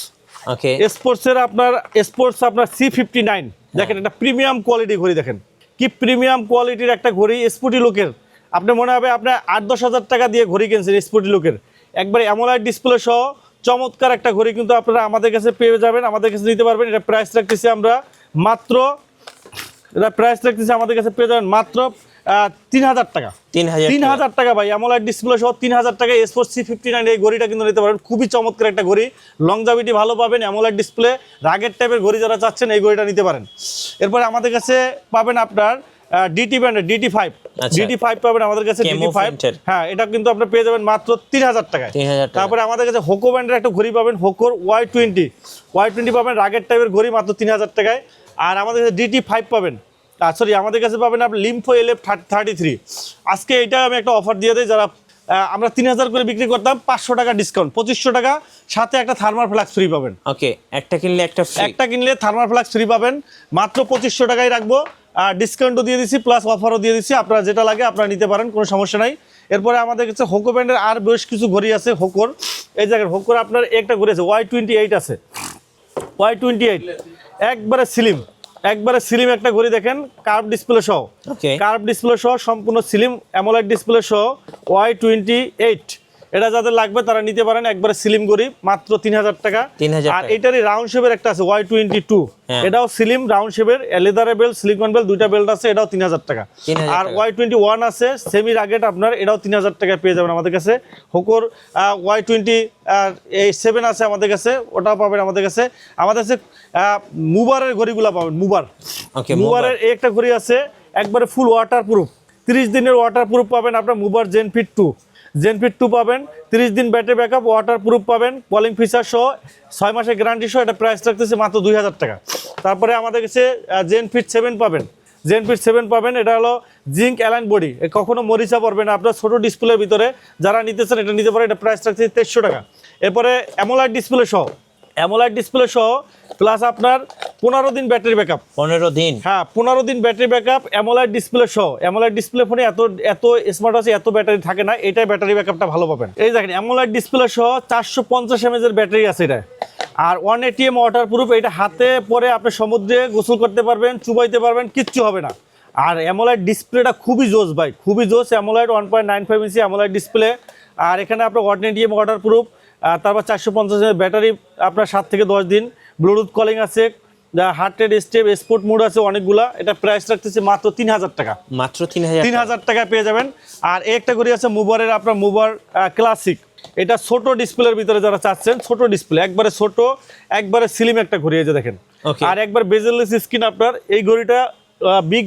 আপনার C59, দেখেন এটা প্রিমিয়াম কোয়ালিটি ঘড়ি, দেখেন কি প্রিমিয়াম কোয়ালিটির একটা ঘড়ি, স্পোর্টি লুকের। আপনি মনে হবে আপনি 8-10 হাজার টাকা দিয়ে ঘড়ি কিনছেন স্পোর্টি লুকের, একবারে অ্যামোলেড ডিসপ্লে সহ চমৎকার একটা ঘড়ি কিন্তু আপনারা আমাদের কাছে পেয়ে যাবেন, আমাদের কাছে নিতে পারবেন। এটা প্রাইস রাখতেছি আমরা মাত্র, আমাদের কাছে পেয়ে যাবেন মাত্র 3,000 টাকা, 3,000 টাকা ভাই, অ্যামোলেড ডিসপ্লে সহ 3,000 টাকা স্পোর্টস C59 এই ঘড়িটা কিন্তু নিতে পারেন। খুবই চমৎকার একটা ঘড়ি, লংজাভিটি ভালো পাবেন, অ্যামোলেড ডিসপ্লে, রাগের টাইপের ঘড়ি যারা চাচ্ছেন এই ঘড়িটা নিতে পারেন। এরপরে আমাদের কাছে পাবেন আপনার DT ব্র্যান্ডের DT5 পাবেন আমাদের কাছে, DT5, হ্যাঁ এটা কিন্তু আপনি পেয়ে যাবেন মাত্র 3,000 টাকায়। তারপরে আমাদের কাছে হোকো ব্র্যান্ডের একটা ঘড়ি পাবেন, হোকোর Y20 পাবেন, রাগের টাইপের ঘড়ি মাত্র 3,000 টাকায়। আর আমাদের কাছে DT5 পাবেন, আমাদের কাছে পাবেন আপনি লিম্ফো LF33। আজকে এটা আমি একটা অফার দিয়ে দিই, যারা আমরা 3,000 করে বিক্রি করতাম, 500 টাকা ডিসকাউন্ট, 2500 টাকা, সাথে একটা থার্মাল ফ্ল্যাক্স ফ্রি পাবেন। ওকে, একটা কিনলে থার্মাল ফ্ল্যাক্স ফ্রি পাবেন, মাত্র 2500 টাকায় রাখবো। আর ডিসকাউন্টও দিয়ে দিচ্ছি, প্লাস অফারও দিয়ে দিচ্ছি, আপনারা যেটা লাগে আপনারা নিতে পারেন, কোনো সমস্যা নাই। এরপরে আমাদের কাছে হোকো ব্র্যান্ডের আর বেশ কিছু ঘড়ি আছে। হোকোর এই জায়গায় হোকোর আপনার একটা ঘড়ি আছে Y28 আছে, Y28 একবারে স্লিম একটা ঘড়ি, দেখেন কার্ভ ডিসপ্লে সহ, সম্পূর্ণ স্লিম অ্যামোলেড ডিসপ্লে সহ Y28। এটা যাদের লাগবে তারা নিতে পারেন, একবারে স্লিম ঘড়ি, মাত্র 3,000 টাকা। আর এটারই রাউন্ড শেপের একটা আছে Y22, এটাও স্লিম রাউন্ড শেপের, লেদারের বেল্ট, সিলিকন বেল্ট, দুইটা বেল্ট আছে, এটাও 3,000 টাকা। আর Y21 আছে সেমি রাগেট, আপনার এটাও 3,000 টাকা পেয়ে যাবেন আমাদের কাছে। হোকোর Y27 আছে আমাদের কাছে, ওটাও পাবেন আমাদের কাছে। আমাদের কাছে মুবারের ঘড়িগুলো পাবেন, মুবারের একটা ঘড়ি আছে একবারে ফুল ওয়াটার প্রুফ, 30 দিনের ওয়াটার প্রুফ পাবেন আপনার। মুবার জেনফিট 2 পাবেন, 30 দিন ব্যাটারি ব্যাকআপ, ওয়াটার প্রুফ পাবেন, কলিং ফিচার সহ, 6 মাসের গ্যারান্টি সহ। এটা প্রাইস রাখতেছে মাত্র 2,000 টাকা। তারপরে আমাদের কাছে জেনফিট 7 পাবেন, এটা হলো জিঙ্ক অ্যালাইন বডি, কখনো মরিচা পড়বে না, আপনার ছোট ডিসপ্লের ভিতরে যারা নিতেছেন এটা নিতে পারে। এটা প্রাইস রাখছে 2300 টাকা। এরপরে অ্যামোলেড ডিসপ্লে সহ প্লাস আপনার 15 দিন ব্যাটারি ব্যাকআপ, 15 দিন ব্যাটারি ব্যাকআপ, অ্যামোলেড ডিসপ্লে সহ। অ্যামোলেড ডিসপ্লে ফোনে এত স্মার্ট আছে, এত ব্যাটারি থাকে না, এটাই ব্যাটারি ব্যাকআপটা ভালো পাবেন। এই দেখেন অ্যামোলেড ডিসপ্লে সহ 450 mAh এর ব্যাটারি আছে এটা, আর 1 ATM ওয়াটার প্রুফ। এটা হাতে পরে আপনি সমুদ্রে গোসল করতে পারবেন, চুবাইতে পারবেন, কিচ্ছু হবে না। আর অ্যামোলেড ডিসপ্লেটা খুবই জোস ভাই, খুবই জোস। অ্যামোলেড 1.95 ইঞ্চি অ্যামোলেড ডিসপ্লে, আর এখানে আপনার 1 ATM ওয়াটার প্রুফ, তারপর 450 mAh ব্যাটারি, আপনার 7 থেকে 10 দিন, ব্লুটুথ কলিং আছে, heart rate step, sport mode আছে অনেকগুলা। এটা প্রাইস রাখতেছে মাত্র 3,000 টাকা, মাত্র 3,000 টাকা পেয়ে যাবেন। আর একটা ঘড়ি আছে মুবারের, আপনার মুবার ক্লাসিক, এটা ছোট ডিসপ্লের ভিতরে যারা চাচ্ছেন, ছোট ডিসপ্লে, একবারে ছোট, একবারে স্লিম একটা ঘড়ি, এই যে দেখেন। আর একবার বেজেললেস স্ক্রিন, আপনার এই ঘড়িটা বিগ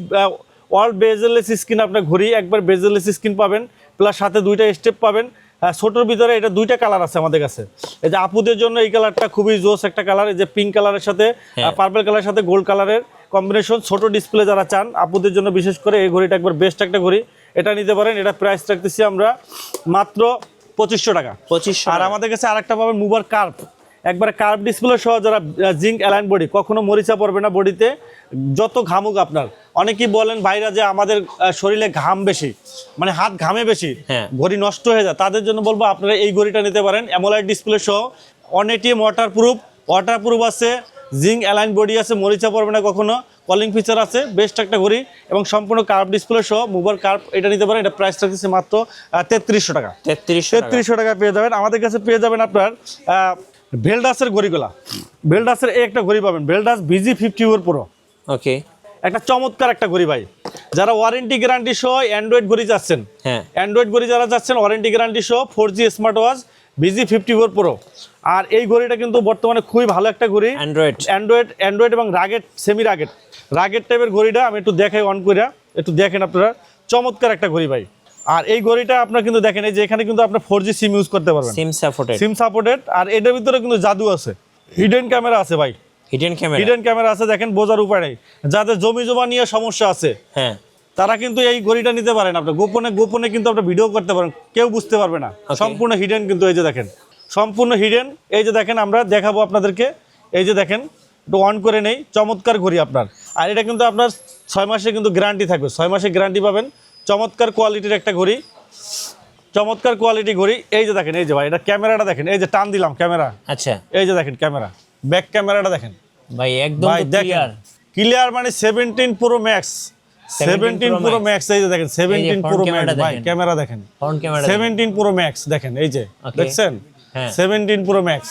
ওয়ার্ল্ড বেজেললেস স্ক্রিন, আপনার ঘড়ি একবার বেজেললেস স্ক্রিন পাবেন, প্লাস সাথে 2টা স্টেপ পাবেন। ছোটোর ভিতরে এটা 2টা কালার আছে আমাদের কাছে। এই যে আপুদের জন্য এই কালারটা খুবই জোস একটা কালার, এই যে পিঙ্ক কালারের সাথে পার্পল কালারের সাথে গোল্ড কালারের, কম্বিনেশন ছোট ডিসপ্লে যারা চান আপুদের জন্য বিশেষ করে এই ঘড়িটা একবার বেস্ট একটা ঘড়ি, এটা নিতে পারেন। এটা প্রাইস রাখতেছি আমরা মাত্র 2500 টাকা। 2500। আর আমাদের কাছে আরেকটা পাবেন মুভার কার্ভ, একবারে কার্ভ ডিসপ্লে সহ, যারা জিঙ্ক অ্যালাইন বডি, কখনো মরিচা পড়বে না বডিতে, যত ঘামুক আপনার। অনেকেই বলেন ভাইরা যে আমাদের শরীরে ঘাম বেশি, মানে হাত ঘামে বেশি, হ্যাঁ, ঘড়ি নষ্ট হয়ে যায়, তাদের জন্য বলবো আপনারা এই ঘড়িটা নিতে পারেন। অ্যামোলাইড ডিসপ্লে সহ, অন এটিএম ওয়াটারপ্রুফ আছে, জিঙ্ক অ্যালাইন বডি আছে, মরিচা পড়বে না কখনো, কলিং ফিচার আছে, বেস্ট একটা ঘড়ি এবং সম্পূর্ণ কার্ভ ডিসপ্লে সহ মুভার কার্ভ, এটা নিতে পারেন। এটা প্রাইস রাখতেছে মাত্র 3300 টাকা। 3300 টাকা পেয়ে যাবেন। আমাদের কাছে পেয়ে যাবেন আপনার ভেলডাসের ঘড়িগুলা। ভেলডাসের এই একটা ঘড়ি পাবেন, ভেলডাস VG50 Pro। ওকে, একটা চমৎকার একটা ঘড়ি ভাই। যারা ওয়ারেন্টি গ্যারান্টি সহ অ্যান্ড্রয়েড ঘড়ি চাচ্ছেন, হ্যাঁ, অ্যান্ড্রয়েড ঘড়ি যারা চাচ্ছেন ওয়ারেন্টি গ্যারান্টি সহ 4G smart watch VG50 Pro। আর এই ঘড়িটা কিন্তু বর্তমানে খুবই ভালো একটা ঘড়ি, অ্যান্ড্রয়েড এবং সেমি রাগেট টাইপের ঘড়িটা। আমি একটু দেখাই অন করে, একটু দেখেন আপনারা, চমৎকার একটা ঘড়ি ভাই। আর এই ঘড়িটা আপনারা কিন্তু দেখেন, এই যে এখানে কিন্তু আপনার 4G সিম ইউজ করতে পারবেন, সিম সাপোর্টেড। আর এটার ভিতরে কিন্তু জাদু আছে, হিডেন ক্যামেরা আছে ভাই, হিডেন ক্যামেরা আছে, দেখেন বোঝার উপায় নেই। যাদের জমি জমা নিয়ে সমস্যা আছে, হ্যাঁ, তারা কিন্তু এই ঘড়িটা নিতে পারেন। আপনার গোপনে কিন্তু আপনার ভিডিও করতে পারেন, কেউ বুঝতে পারবে না। সম্পূর্ণ হিডেন কিন্তু, এই যে দেখেন সম্পূর্ণ হিডেন। এই যে দেখেন আমরা দেখাবো আপনাদেরকে, এই যে দেখেন, একটু অন করে নেই, চমৎকার ঘড়ি আপনার। আর এটা কিন্তু আপনার 6 মাসে কিন্তু গ্যারান্টি থাকবে, 6 মাসে গ্যারান্টি পাবেন। চমৎকার কোয়ালিটির একটা ঘড়ি, চমৎকার কোয়ালিটি ঘড়ি। এই যে দেখেন, এই যে ভাই এটা ক্যামেরাটা দেখেন, এই যে টান দিলাম ক্যামেরা, আচ্ছা, এই যে দেখেন ক্যামেরা, ব্যাক ক্যামেরাটা দেখেন ভাই, একদম ক্লিয়ার, মানে 17 Pro Max, 17 Pro Max। এই যে দেখেন 17 Pro Max ভাই, ক্যামেরা দেখেন, 17 Pro Max দেখেন, এই যে দেখছেন 17 Pro Max।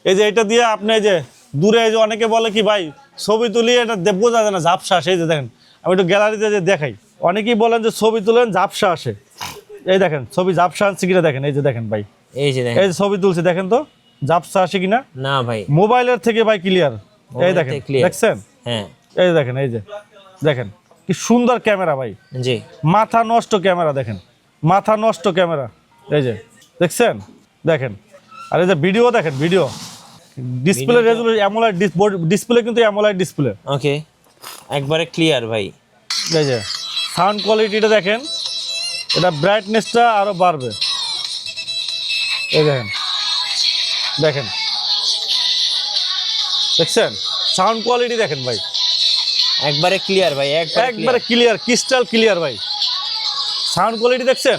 এই যে এটা দিয়ে আপনি, এই যে দূরে, এই যে অনেকে বলে কি ভাই ছবি তুলি, এটা বোঝা যায় না, ঝাপসা আসে। এই যে দেখেন, আমি একটু গ্যালারিতে যে দেখাই, অনেকেই বলেন যে ছবি তুলেন ঝাপসা আসে, এই দেখেন ছবি ঝাপসা আসছে কিনা দেখেন, এই যে দেখেন ভাই, এই যে ছবি তুলছি দেখেন তো ঝাপসা আসে কিনা। না ভাই, মোবাইলের থেকে ভাই ক্লিয়ার। এই দেখেন, দেখছেন, হ্যাঁ, এই দেখেন, এই যে দেখেন কি সুন্দর ক্যামেরা ভাই, জি, মাথা নষ্ট ক্যামেরা দেখেন, মাথা নষ্ট ক্যামেরা। এই যে দেখছেন, দেখেন। আর এই যে ভিডিও দেখেন, ভিডিও ডিসপ্লে রেজোলিউশন অ্যামোলাইড ডিসপ্লে, কিন্তু অ্যামোলাইড ডিসপ্লে, ওকে, একবারে ক্লিয়ার ভাই। এই যে সাউন্ড কোয়ালিটিটা দেখেন, এটা ব্রাইটনেসটা আরো বাড়বে। এই দেখেন, দেখেন, দেখছেন সাউন্ড কোয়ালিটি দেখেন ভাই, একবারে ক্লিয়ার ভাই, একবারে ক্লিয়ার, ক্রিস্টাল ক্লিয়ার ভাই। সাউন্ড কোয়ালিটি দেখছেন,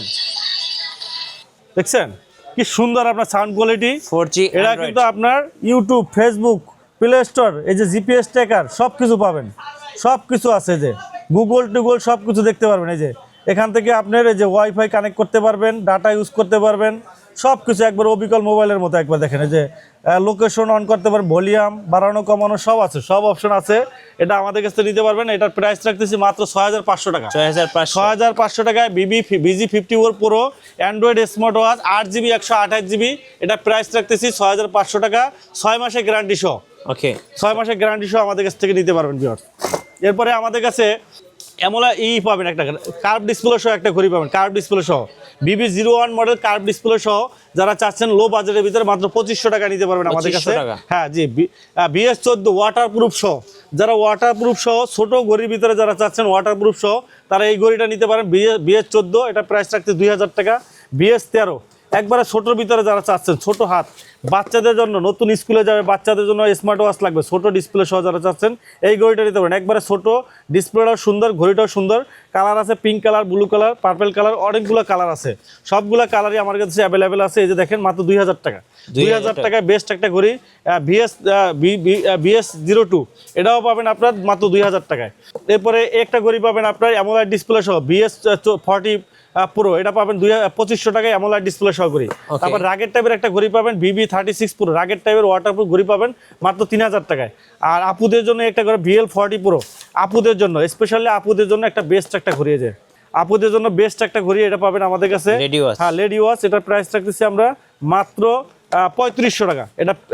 দেখছেন কি সুন্দর আপনার সাউন্ড কোয়ালিটি। 4G এটা কিন্তু আপনার ইউটিউব, ফেসবুক, প্লে স্টোর, এই যে জিপিএস ট্র্যাকার সব কিছু পাবেন, সব কিছু আছে, যে গুগল টুগল সব কিছু দেখতে পারবেন। এই যে এখান থেকে আপনার এই যে ওয়াইফাই কানেক্ট করতে পারবেন, ডাটা ইউজ করতে পারবেন, সব কিছু একবার অবিকল মোবাইলের মতো। একবার দেখেন, এই যে লোকেশন অন করতে পারবেন, ভলিউম বাড়ানো কমানো সব আছে, সব অপশন আছে। এটা আমাদের কাছে নিতে পারবেন। এটার প্রাইস রাখতেছি মাত্র 6500 টাকা। 6500 টাকায় VG50 Pro Android smart watch 8GB 128GB। এটা প্রাইস রাখতেছি 6500 টাকা, 6 মাসের গ্যারান্টি সহ। ওকে, 6 মাসের গ্যারান্টি সহ আমাদের কাছ থেকে নিতে পারবেন ভিউয়ার্স। এরপরে আমাদের কাছে অ্যামোলেড পাবেন, একটা কার্ভ ডিসপ্লে সহ একটা ঘড়ি পাবেন, কার্ভ ডিসপ্লে সহ BB01 মডেল কার্ভ ডিসপ্লে সহ। যারা চাচ্ছেন লো বাজেটের ভিতরে মাত্র 2500 টাকা নিতে পারবেন আমাদের কাছে। হ্যাঁ জি, BS14 ওয়াটারপ্রুফ সহ। যারা ওয়াটারপ্রুফ সহ ছোট ঘড়ির ভিতরে যারা চাচ্ছেন ওয়াটারপ্রুফ সহ, তারা এই ঘড়িটা নিতে পারেন। BS14 এটা প্রাইস রাখতে 2000 টাকা। BS13 একবারে ছোটোর ভিতরে যারা চাচ্ছেন, ছোট হাত বাচ্চাদের জন্য, নতুন স্কুলে যাবে বাচ্চাদের জন্য স্মার্ট ওয়াচ লাগবে, ছোট ডিসপ্লে সহ যারা চাচ্ছেন এই ঘড়িটা নিতে পারেন। একবারে ছোট, ডিসপ্লেটাও সুন্দর, ঘড়িটাও সুন্দর, কালার আছে pink colour, blue colour, purple colour, অনেকগুলো কালার আছে, সবগুলো কালারই আমার কাছে অ্যাভেলেবেল আছে। এই যে দেখেন মাত্র 2000 টাকা, 2000 টাকায় বেস্ট একটা ঘড়ি। BS02 এটাও পাবেন আপনার মাত্র 2000 টাকায়। এরপরে একটা ঘড়ি পাবেন আপনার অ্যামোলেড ডিসপ্লে সহ BS40 Pro, এটা পাবেন 2500 টাকায় অ্যামোলেড ডিসপ্লে সহ ঘড়ি। তারপর রাগেট টাইপের একটা ঘড়ি পাবেন BB36 Pro, রাগেট টাইপের ওয়াটারপ্রুফ ঘড়ি পাবেন মাত্র 3000 টাকায়। আর আপুদের জন্য একটা ঘড়ি BL40 Pro, আপুদের জন্য স্পেশালি আপুদের জন্য একটা বেস্ট একটা ঘড়ি, যে আপুদের জন্য বেস্ট একটা ঘড়ি, এটা পাবেন আমাদের কাছে। হ্যাঁ, লেডি ওয়াচ, এটার প্রাইস রাখতেছি আমরা মাত্র 3500 টাকা।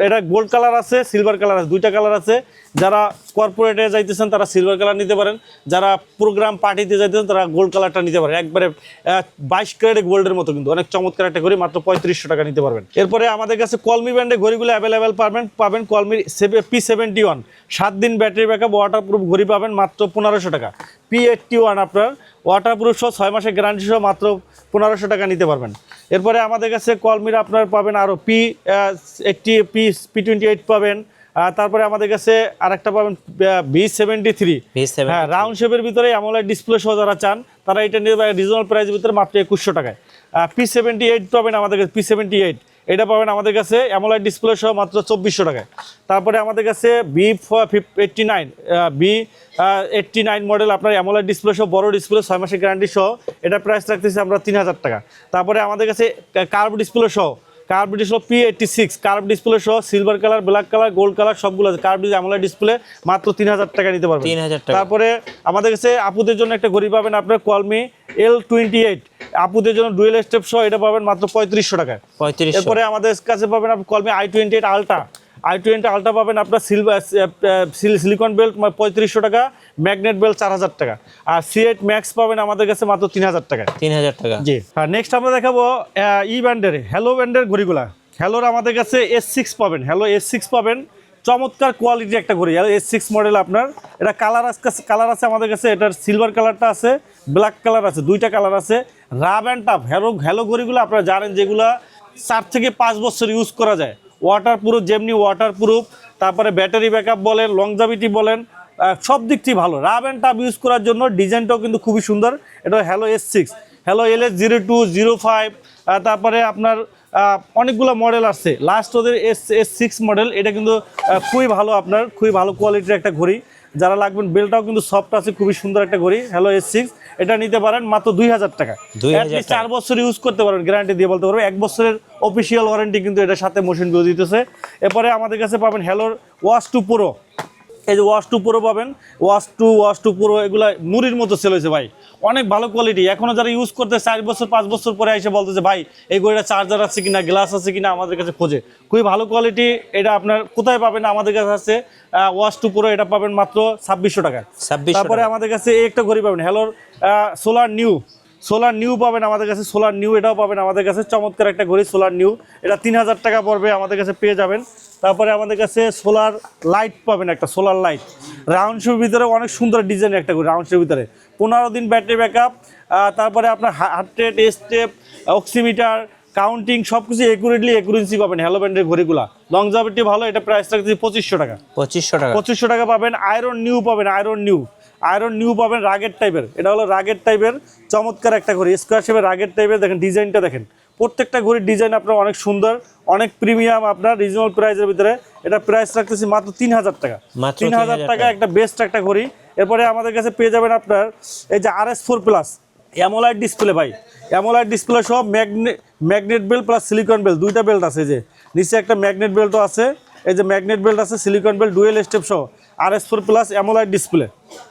এটা গোল্ড কালার আছে, সিলভার কালার আছে, দুইটা কালার আছে। যারা কর্পোরেটে যাইতেছেন তারা সিলভার কালার নিতে পারেন, যারা প্রোগ্রাম পার্টিতে যাইতেছেন তারা গোল্ড কালারটা নিতে পারেন। একবারে 22 ক্যারেট গোল্ডের মতো, কিন্তু অনেক চমৎকার একটা ঘড়ি, মাত্র 3500 টাকা নিতে পারবেন। এরপরে আমাদের কাছে কলমি ব্র্যান্ডের ঘড়িগুলো অ্যাভেলেবেল পাবেন। কলমির P71 7 দিন ব্যাটারি ব্যাকআপ ওয়াটারপ্রুফ ঘড়ি পাবেন মাত্র 1500 টাকা। P81 আপনার ওয়াটারপ্রুফ সহ 6 মাসের গ্যারান্টি সহ মাত্র 1500 টাকা নিতে পারবেন। এরপরে আমাদের কাছে কলমির আপনার পাবেন আরও P28 পাবেন। তারপরে আমাদের কাছে আরেকটা পাবেন V73, হ্যাঁ, রাউন্ড শেপের ভিতরে অ্যামোলেড ডিসপ্লে সহ যারা চান তারা এটা নিয়ে রিজনেবল প্রাইসের ভিতরে মাত্র 2100 টাকায়। P78 পাবেন আমাদের কাছে, P78 এটা পাবেন আমাদের কাছে অ্যামোলেড ডিসপ্লে সহ মাত্র 2400 টাকায়। তারপরে আমাদের কাছে B89 মডেল আপনার অ্যামোলেড ডিসপ্লে সহ বড় ডিসপ্লে 6 মাসের গ্যারান্টি সহ, এটা প্রাইস রাখতেছি আমরা 3000 টাকা। তারপরে আমাদের কাছে কার্ভ ডিসপ্লে সহ P86 কার্ভ ডিসপ্লে সহ silver colour, black colour, gold colour সবগুলো আছে। কার্ভ অ্যামোলেড ডিসপ্লে মাত্র 3000 টাকা নিতে পারবেন। 3000 টাকা। তারপরে আমাদের কাছে আপুদের জন্য একটা ঘড়ি পাবেন আপনার কলমি L28 আপুদের জন্য ডুয়েল স্টেপ সহ, এটা পাবেন মাত্র 3500 টাকায়। 3500। এরপরে আমাদের কাছে পাবেন আপনি কলমি i28 আলট্রা পাবেন আপনার সিলিকন বেল্ট 3500 টাকা, ম্যাগনেট বেল্ট 4000 টাকা। আর C8 ম্যাক্স পাবেন আমাদের কাছে মাত্র 3000 টাকা। 3000 টাকা। জি। আর নেক্সট আমরা দেখাবো হ্যালো ব্র্যান্ডের ঘড়িগুলা। হ্যালোর আমাদের কাছে S6 পাবেন, হ্যালো S6 পাবেন, চমৎকার কোয়ালিটির একটা ঘড়ি। S6 মডেল আপনার, এটা কালার আছে আমাদের কাছে, এটার সিলভার কালারটা আছে, ব্ল্যাক কালার আছে, দুইটা কালার আছে। রাব অ্যান্ড টাফ হ্যালো ঘড়িগুলো আপনারা জানেন যেগুলা 4 থেকে 5 বছর ইউজ করা যায়, ওয়াটারপ্রুফ, যেমনি ওয়াটারপ্রুফ, তারপরে ব্যাটারি ব্যাকআপ বলেন, লংজাভিটি বলেন, সব দিক থেকে ভালো। রাব অ্যান্ড টাফ ইউজ করার জন্য ডিজাইনটাও কিন্তু খুবই সুন্দর। এটা হ্যালো S6, হ্যালো LS02, 05, তারপরে আপনার অনেকগুলো মডেল আসছে। লাস্ট ওদের S6 মডেল, এটা কিন্তু খুবই ভালো, আপনার খুবই ভালো কোয়ালিটির একটা ঘড়ি। যারা লাগবেন, বেলটাও কিন্তু সফট আছে, খুবই সুন্দর একটা ঘড়ি হ্যালো S6। এটা নিতে পারেন মাত্র 2000 টাকা। 4 বছর ইউজ করতে পারবেন, গ্যারান্টি দিয়ে বলতে পারবো। 1 বছরের অফিসিয়াল ওয়ারেন্টি কিন্তু এটার সাথে মোশন ভিউ দিতেছে। এরপরে আমাদের কাছে পাবেন হ্যালোর ওয়াচ 2 প্রো, এই যে ওয়াচ 2 প্রো পাবেন, ওয়াচ টু প্রো এগুলো মুড়ির মতো সেল হয়েছে ভাই, অনেক ভালো কোয়ালিটি। এখনও যারা ইউজ করতে 4 বছর 5 বছর পরে এসে বলতেছে ভাই এই ঘড়িটা চার্জার আছে কিনা, গ্লাস আছে কিনা, আমাদের কাছে খোঁজে। খুবই ভালো কোয়ালিটি। এটা আপনার কোথায় পাবেন? আমাদের কাছে আছে ওয়াচ 2 প্রো, এটা পাবেন মাত্র 2600 টাকা। তারপরে আমাদের কাছে এই একটা ঘড়ি পাবেন হ্যালোর সোলার নিউ পাবেন আমাদের কাছে, সোলার নিউ এটাও পাবেন আমাদের কাছে, চমৎকার একটা ঘড়ি সোলার নিউ, এটা 3000 টাকা পড়বে, আমাদের কাছে পেয়ে যাবেন। তারপরে আমাদের কাছে সোলার লাইট পাবেন, একটা সোলার লাইট রাউন্ড শেপের ভিতরে, অনেক সুন্দর ডিজাইন একটা ঘড়ি, রাউন্ড শেপের ভিতরে 15 দিন ব্যাটারি ব্যাকআপ। তারপরে আপনার heart rate, step, oximeter, counting সব কিছু একুরেন্সি পাবেন হ্যালো ব্র্যান্ডের ঘড়িগুলা। লংজাভিটি ভালো, এটা প্রাইস রাখছি 2500 টাকা। 2500 টাকা পাবেন। আয়রন নিউ পাবেন রাগের টাইপের, এটা হলো রাগের টাইপের চমৎকার একটা ঘড়ি, স্কোয়ার শেপের রাগের টাইপের। দেখেন ডিজাইনটা, দেখেন প্রত্যেকটা ঘড়ির ডিজাইন আপনার অনেক সুন্দর, অনেক প্রিমিয়াম, আপনার রিজনেবল প্রাইসের ভিতরে। এটা প্রাইস রাখতেছি মাত্র 3000 টাকা। 3000 টাকা একটা বেস্ট একটা ঘড়ি। এরপরে আমাদের কাছে পেয়ে যাবেন আপনার এই যে RS4 প্লাস অ্যামোলাইড ডিসপ্লে ভাই, অ্যামোলাইড ডিসপ্লে সব magnet belt plus silicone belt, দুইটা বেল্ট আছে। যে নিচে একটা ম্যাগনেট বেল্টও আছে, এই যে ম্যাগনেট বেল্ট আছে, সিলিকন বেল্ট, ডুয়েল স্টেপ সহ RS4 প্লাস অ্যামোলাইড ডিসপ্লে,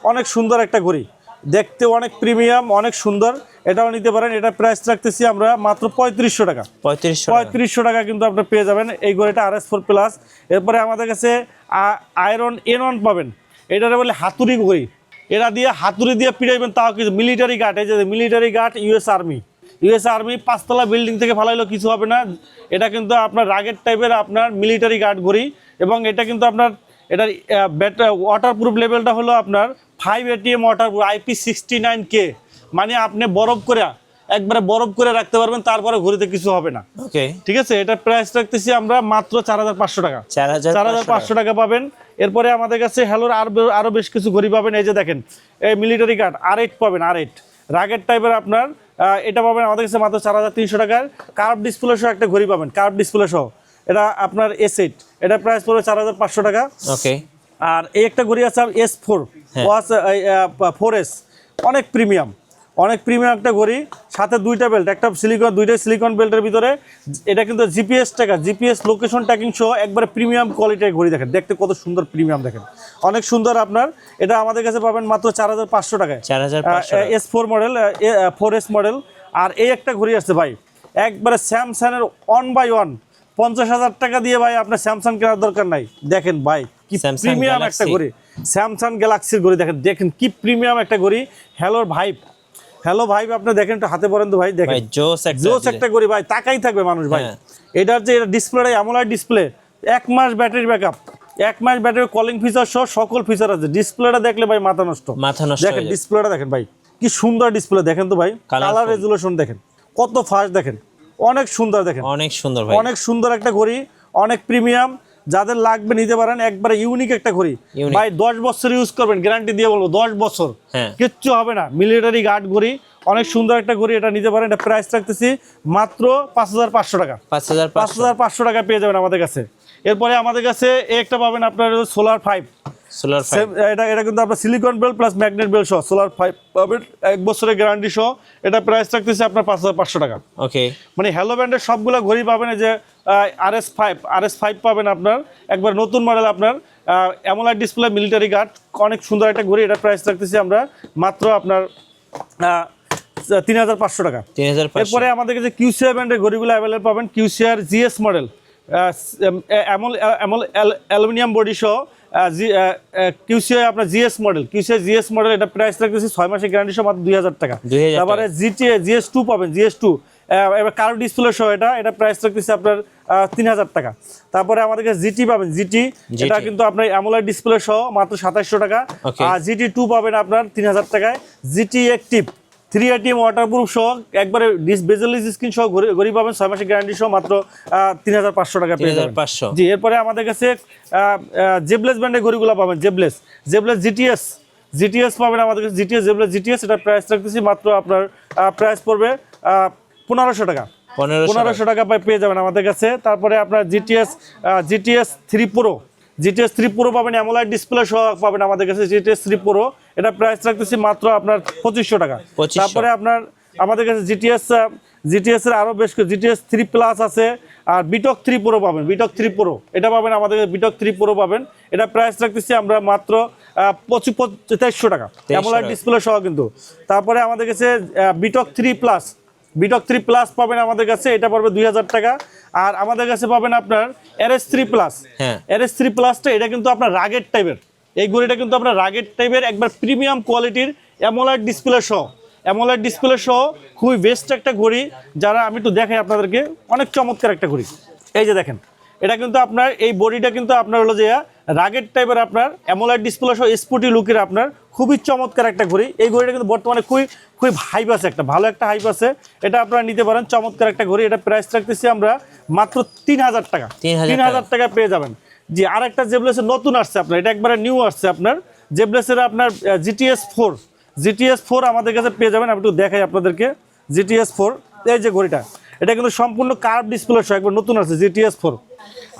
অনেক সুন্দর একটা ঘড়ি, দেখতে অনেক প্রিমিয়াম, অনেক সুন্দর। এটাও নিতে পারেন। এটা প্রাইস রাখতেছি আমরা মাত্র 3500 টাকা। 3500 টাকা কিন্তু আপনি পেয়ে যাবেন এই ঘড়িটা RS4 প্লাস। এরপরে আমাদের কাছে আয়রন N1 পাবেন, এটারে বলে হাতুড়ি ঘড়ি, এটা দিয়ে হাতুড়ি দিয়ে পিড়াইবেন, তাও কিছু মিলিটারি গার্ড, এই যে মিলিটারি গার্ড ইউএস আর্মি 5 তলা বিল্ডিং থেকে ফালাইলেও কিছু হবে না। এটা কিন্তু আপনার রাগের টাইপের আপনার মিলিটারি গার্ড ঘড়ি, এবং এটা কিন্তু আপনার এটার ওয়াটারপ্রুফ লেভেলটা হলো আপনার 5 ATM ওয়াটারপ্রুফ IP69K, মানে আপনি একবারে বরফ করে রাখতে পারবেন, তারপরে ঘড়িতে কিছু হবে না। ঠিক আছে, এটার প্রাইস রাখতেছি আমরা মাত্র 4500 টাকা। 4500 টাকা পাবেন। এরপরে আমাদের কাছে হ্যালোর আরো বেশ কিছু ঘড়ি পাবেন। এই যে দেখেন, এই মিলিটারি গার্ড R8 পাবেন, R8 রাগের টাইপের আপনার, এটা পাবেন আমাদের কাছে মাত্র 4300 টাকার। কার্ভ ডিসপ্লে সহ একটা ঘড়ি পাবেন, কার্ভ ডিসপ্লে সহ, এটা আপনার S8, এটা প্রাইস পড়বে 4500 টাকা। আর এই একটা ঘড়ি আছে S4 4S, অনেক প্রিমিয়াম একটা ঘড়ি, সাথে দুইটা বেল্ট, দুইটা সিলিকন বেল্টের ভিতরে। এটা কিন্তু জিপিএস লোকেশন ট্র্যাকিং সহ একবারে প্রিমিয়াম কোয়ালিটির ঘড়ি। দেখেন দেখতে কত সুন্দর, প্রিমিয়াম, দেখেন অনেক সুন্দর আপনার। এটা আমাদের কাছে পাবেন মাত্র 4500 টাকায়, S4 মডেল, 4S মডেল। আর এই একটা ঘড়ি আছে ভাই, একবারে স্যামসাংয়ের 1/1 50,000 টাকা দিয়ে ভাই আপনার স্যামসাং কেনার দরকার নাই। দেখেন ভাই কি Samsung প্রিমিয়াম একটা Galaxy। ঘড়ি, স্যামসাং গ্যালাক্সির ঘড়ি দেখেন, দেখেন কি প্রিমিয়াম একটা ঘড়ি। হ্যালো ভাইব, হ্যালো ভাইব আপনি দেখেন একটু হাতে পরেন তো ভাই, দেখেন ভাই জোস জোস একটা ঘড়ি ভাই, তাকাই থাকবে মানুষ ভাই। হ্যাঁ। এটার যে ডিসপ্লেটা অ্যামোলেড ডিসপ্লে, 1 মাস ব্যাটারি ব্যাকআপ, 1 মাস ব্যাটারি, কলিং ফিচার সহ সকল ফিচার আছে। ডিসপ্লেটা দেখলে ভাই মাথা নষ্ট, মাথা নষ্ট দেখেন হয়ে যায়। ডিসপ্লেটা দেখেন ভাই কি সুন্দর ডিসপ্লে, দেখেন তো ভাই Colourful। কালার রেজুলেশন দেখেন কত ফাস্ট, দেখেন অনেক সুন্দর, দেখেন অনেক সুন্দর ভাই, অনেক সুন্দর একটা ঘড়ি, অনেক প্রিমিয়াম। যাদের লাগবে নিতে পারেন, একবারে ইউনিক একটা ঘড়ি Unique। ভাই। 10 বছর ইউজ করবেন, গ্যারান্টি দিয়ে বলবো 10 বছর হ্যাঁ। কিচ্ছু হবে না। মিলিটারি গার্ড ঘড়ি, অনেক সুন্দর একটা ঘড়ি, এটা নিতে পারেন। এটা প্রাইস রাখতেছি মাত্র 5,500 টাকা। 5,500 5,500 টাকা পেয়ে যাবেন আমাদের কাছে। এরপরে আমাদের কাছে একটা পাবেন আপনার সোলার 5। সোলার 5 এটা কিন্তু আপনার silicone belt plus magnet belt সহ সোলার 5 পাবেন, 1 বছরের গ্যারান্টি সহ। এটা প্রাইস রাখতেছি আপনার 5,500 টাকা। ওকে, মানে হ্যালো ব্র্যান্ডের সবগুলো ঘড়ি পাবেন। এই যে RS5 পাবেন আপনার, একবার নতুন মডেল আপনার অ্যামোলেড ডিসপ্লে মিলিটারি গার্ড, অনেক সুন্দর একটা ঘড়ি। এটা প্রাইস রাখতেছি আমরা মাত্র আপনার 3,500 টাকা। 3,500। এরপরে আমাদের কাছে কিউসিআর ব্র্যান্ডের ঘড়িগুলো অ্যাভেলেবল পাবেন। কিউসিআর জিএস মডেল, অ্যালুমিনিয়াম বডি সহ কিউসিআই আপনার GS model, QCI GS model. এটা প্রাইস রাখতেছি 6 মাসের গ্যারান্টি সহ মাত্র 2,000 টাকা। 2,000 তারপরে GS2 পাবেন, GS2 এবার কার্ভ ডিসপ্লে সহ, এটা প্রাইস রাখতেছি আপনার 3,000 টাকা। তারপরে আমাদের কাছে জিটি পাবেন, জিটি এটা কিন্তু আপনার অ্যামোলেড ডিসপ্লে সহ মাত্র 2,700 টাকা। Okay। আর GT2 পাবেন আপনার 3,000 টাকায়। জিটি অ্যাক্টিভ 3ATM ওয়াটারপ্রুফ সহ একবারে বেজেলেস স্ক্রিন সহ ঘড়ি পাবেন, 6 মাসের গ্যারান্টি সহ মাত্র 3,500 টাকা পেয়ে যাবেন। 3,500। জি, এরপরে আমাদের কাছে জেবলেস ব্র্যান্ডের ঘড়িগুলো পাবেন। জেবলেস জিটিএস পাবেন আমাদের কাছে। জিটিএস এটা প্রাইস রাখতেছি মাত্র আপনার প্রাইস পড়বে 1,500 টাকা। 1,500 টাকা পেয়ে যাবেন আমাদের কাছে। তারপরে আপনার জিটিএস 3 প্রো পাবেন, অ্যামোলেড ডিসপ্লে সহ পাবেন আমাদের কাছে। জিটিএস 3 প্রো এটা প্রাইস রাখতেছি মাত্র আপনার 2,500 টাকা। 2500। তারপরে আপনার আমাদের কাছে জিটিএস এর আরো বেশ কিছু জিটিএস 3 প্লাস আছে, আর বিটক 3 প্রো পাবেন। বিটক 3 প্রো এটা পাবেন আমাদের কাছে। বিটক 3 প্রো পাবেন, এটা প্রাইস রাখতেছি আমরা মাত্র 2,300 টাকা, অ্যামোলেড ডিসপ্লে সহ কিন্তু। তারপরে আমাদের কাছে বিটক 3 প্লাস পাবেন আমাদের কাছে, এটা পড়বে 2,000 টাকা। আর আমাদের কাছে পাবেন আপনার RS3 প্লাস। হ্যাঁ। RS3 প্লাসটা এটা কিন্তু আপনার রাগেড টাইপের, এই ঘড়িটা কিন্তু আপনার রাগেড টাইপের, একবার প্রিমিয়াম কোয়ালিটির অ্যামোলেড ডিসপ্লে সহ খুবই বেস্ট একটা ঘড়ি। যারা আমি একটু দেখাই আপনাদেরকে, অনেক চমৎকার একটা ঘড়ি। এই যে দেখেন, এটা কিন্তু আপনার এই বডিটা কিন্তু আপনার হলো যে রাগেড টাইপের, আপনার অ্যামোলেড ডিসপ্লে সহ স্পোর্টি লুকের, আপনার খুবই চমৎকার একটা ঘড়ি। এই ঘড়িটা কিন্তু বর্তমানে খুবই হাইপ আছে, একটা ভালো একটা হাইপ আছে। এটা আপনারা নিতে পারেন, চমৎকার একটা ঘড়ি। এটা প্রাইস রাখতেছি আমরা মাত্র 3,000 টাকা। 3,000 টাকা পেয়ে যাবেন। জি, আরেকটা জেবলেসের নতুন আসছে আপনার, এটা একবারে নিউ আসছে আপনার জেবলেসের আপনার GTS4 আমাদের কাছে পেয়ে যাবেন। আমি একটু দেখাই আপনাদেরকে। GTS4 এই যে ঘড়িটা, এটা কিন্তু সম্পূর্ণ কার্ভ ডিসপ্লে সহ একবার নতুন আছে GTS4।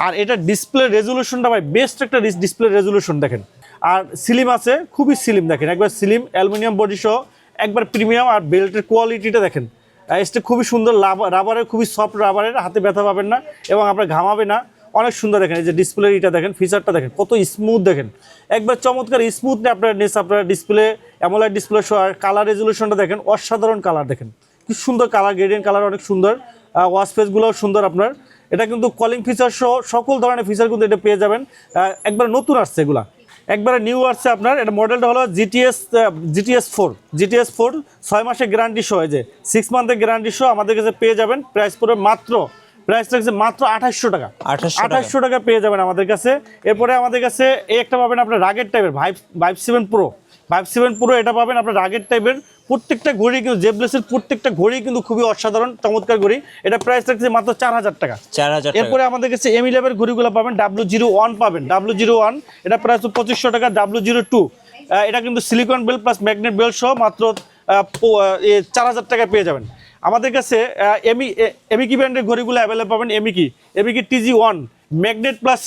আর এটা ডিসপ্লে রেজুলেশনটা ভাই বেস্ট একটা ডিসপ্লে রেজুলেশন দেখেন। আর স্লিম আছে, খুবই স্লিম দেখেন, একবার স্লিম, অ্যালুমিনিয়াম বডি সহ একবার প্রিমিয়াম। আর বেল্টের কোয়ালিটিটা দেখেন, এটা খুবই সুন্দর, রাবারের, খুবই সফট রাবারের, হাতে ব্যথা পাবেন না এবং আপনার ঘামাবে না, অনেক সুন্দর দেখেন। এই যে ডিসপ্লে এটা দেখেন, ফিচারটা দেখেন কত স্মুথ, দেখেন একবার চমৎকার স্মুথ আপনার ডিসপ্লে, অ্যামোলেড ডিসপ্লে সহ। আর কালার রেজুলেশনটা দেখেন, অসাধারণ কালার দেখেন, কি সুন্দর কালার, গ্রেডিয়েন্ট কালার অনেক সুন্দর। ওয়াচ ফেসগুলোও সুন্দর আপনার। এটা কিন্তু কলিং ফিচার সহ সকল ধরনের ফিচার কিন্তু এটা পেয়ে যাবেন। একবার নতুন আসছে, এগুলা একবারে নিউ আসছে আপনার। এটা মডেলটা হলো GTS4 6 মাসের গ্যারান্টি সহ, যে 6 মান্থের গ্যারান্টি সহ আমাদের কাছে পেয়ে যাবেন। প্রাইস পড়বে প্রাইস রাখছে মাত্র 2,800 টাকা। 2,800 টাকা পেয়ে যাবেন আমাদের কাছে। এরপরে আমাদের কাছে এই একটা পাবেন আপনার রাগেড টাইপের ভাইব 7 প্রো, এটা পাবেন আপনার রাগেড টাইপের। প্রত্যেকটা ঘড়ি কিন্তু জেবলেসের প্রত্যেকটা ঘড়ি কিন্তু খুবই অসাধারণ চমৎকার ঘড়ি। এটা প্রাইস রাখছে মাত্র 4,000 টাকা। 4,000 টাকা। এরপরে আমাদের কাছে M11 ঘড়িগুলো পাবেন, W01 পাবেন, W01 এটা প্রাইস 2,500 টাকা। W02 এটা কিন্তু silicone belt plus magnet belt সহ মাত্র 4,000 টাকা পেয়ে যাবেন আমাদের কাছে। এমিকি ব্র্যান্ডের ঘড়িগুলো অ্যাভেলেবল পাবেন। এমিকি TG1 magnet plus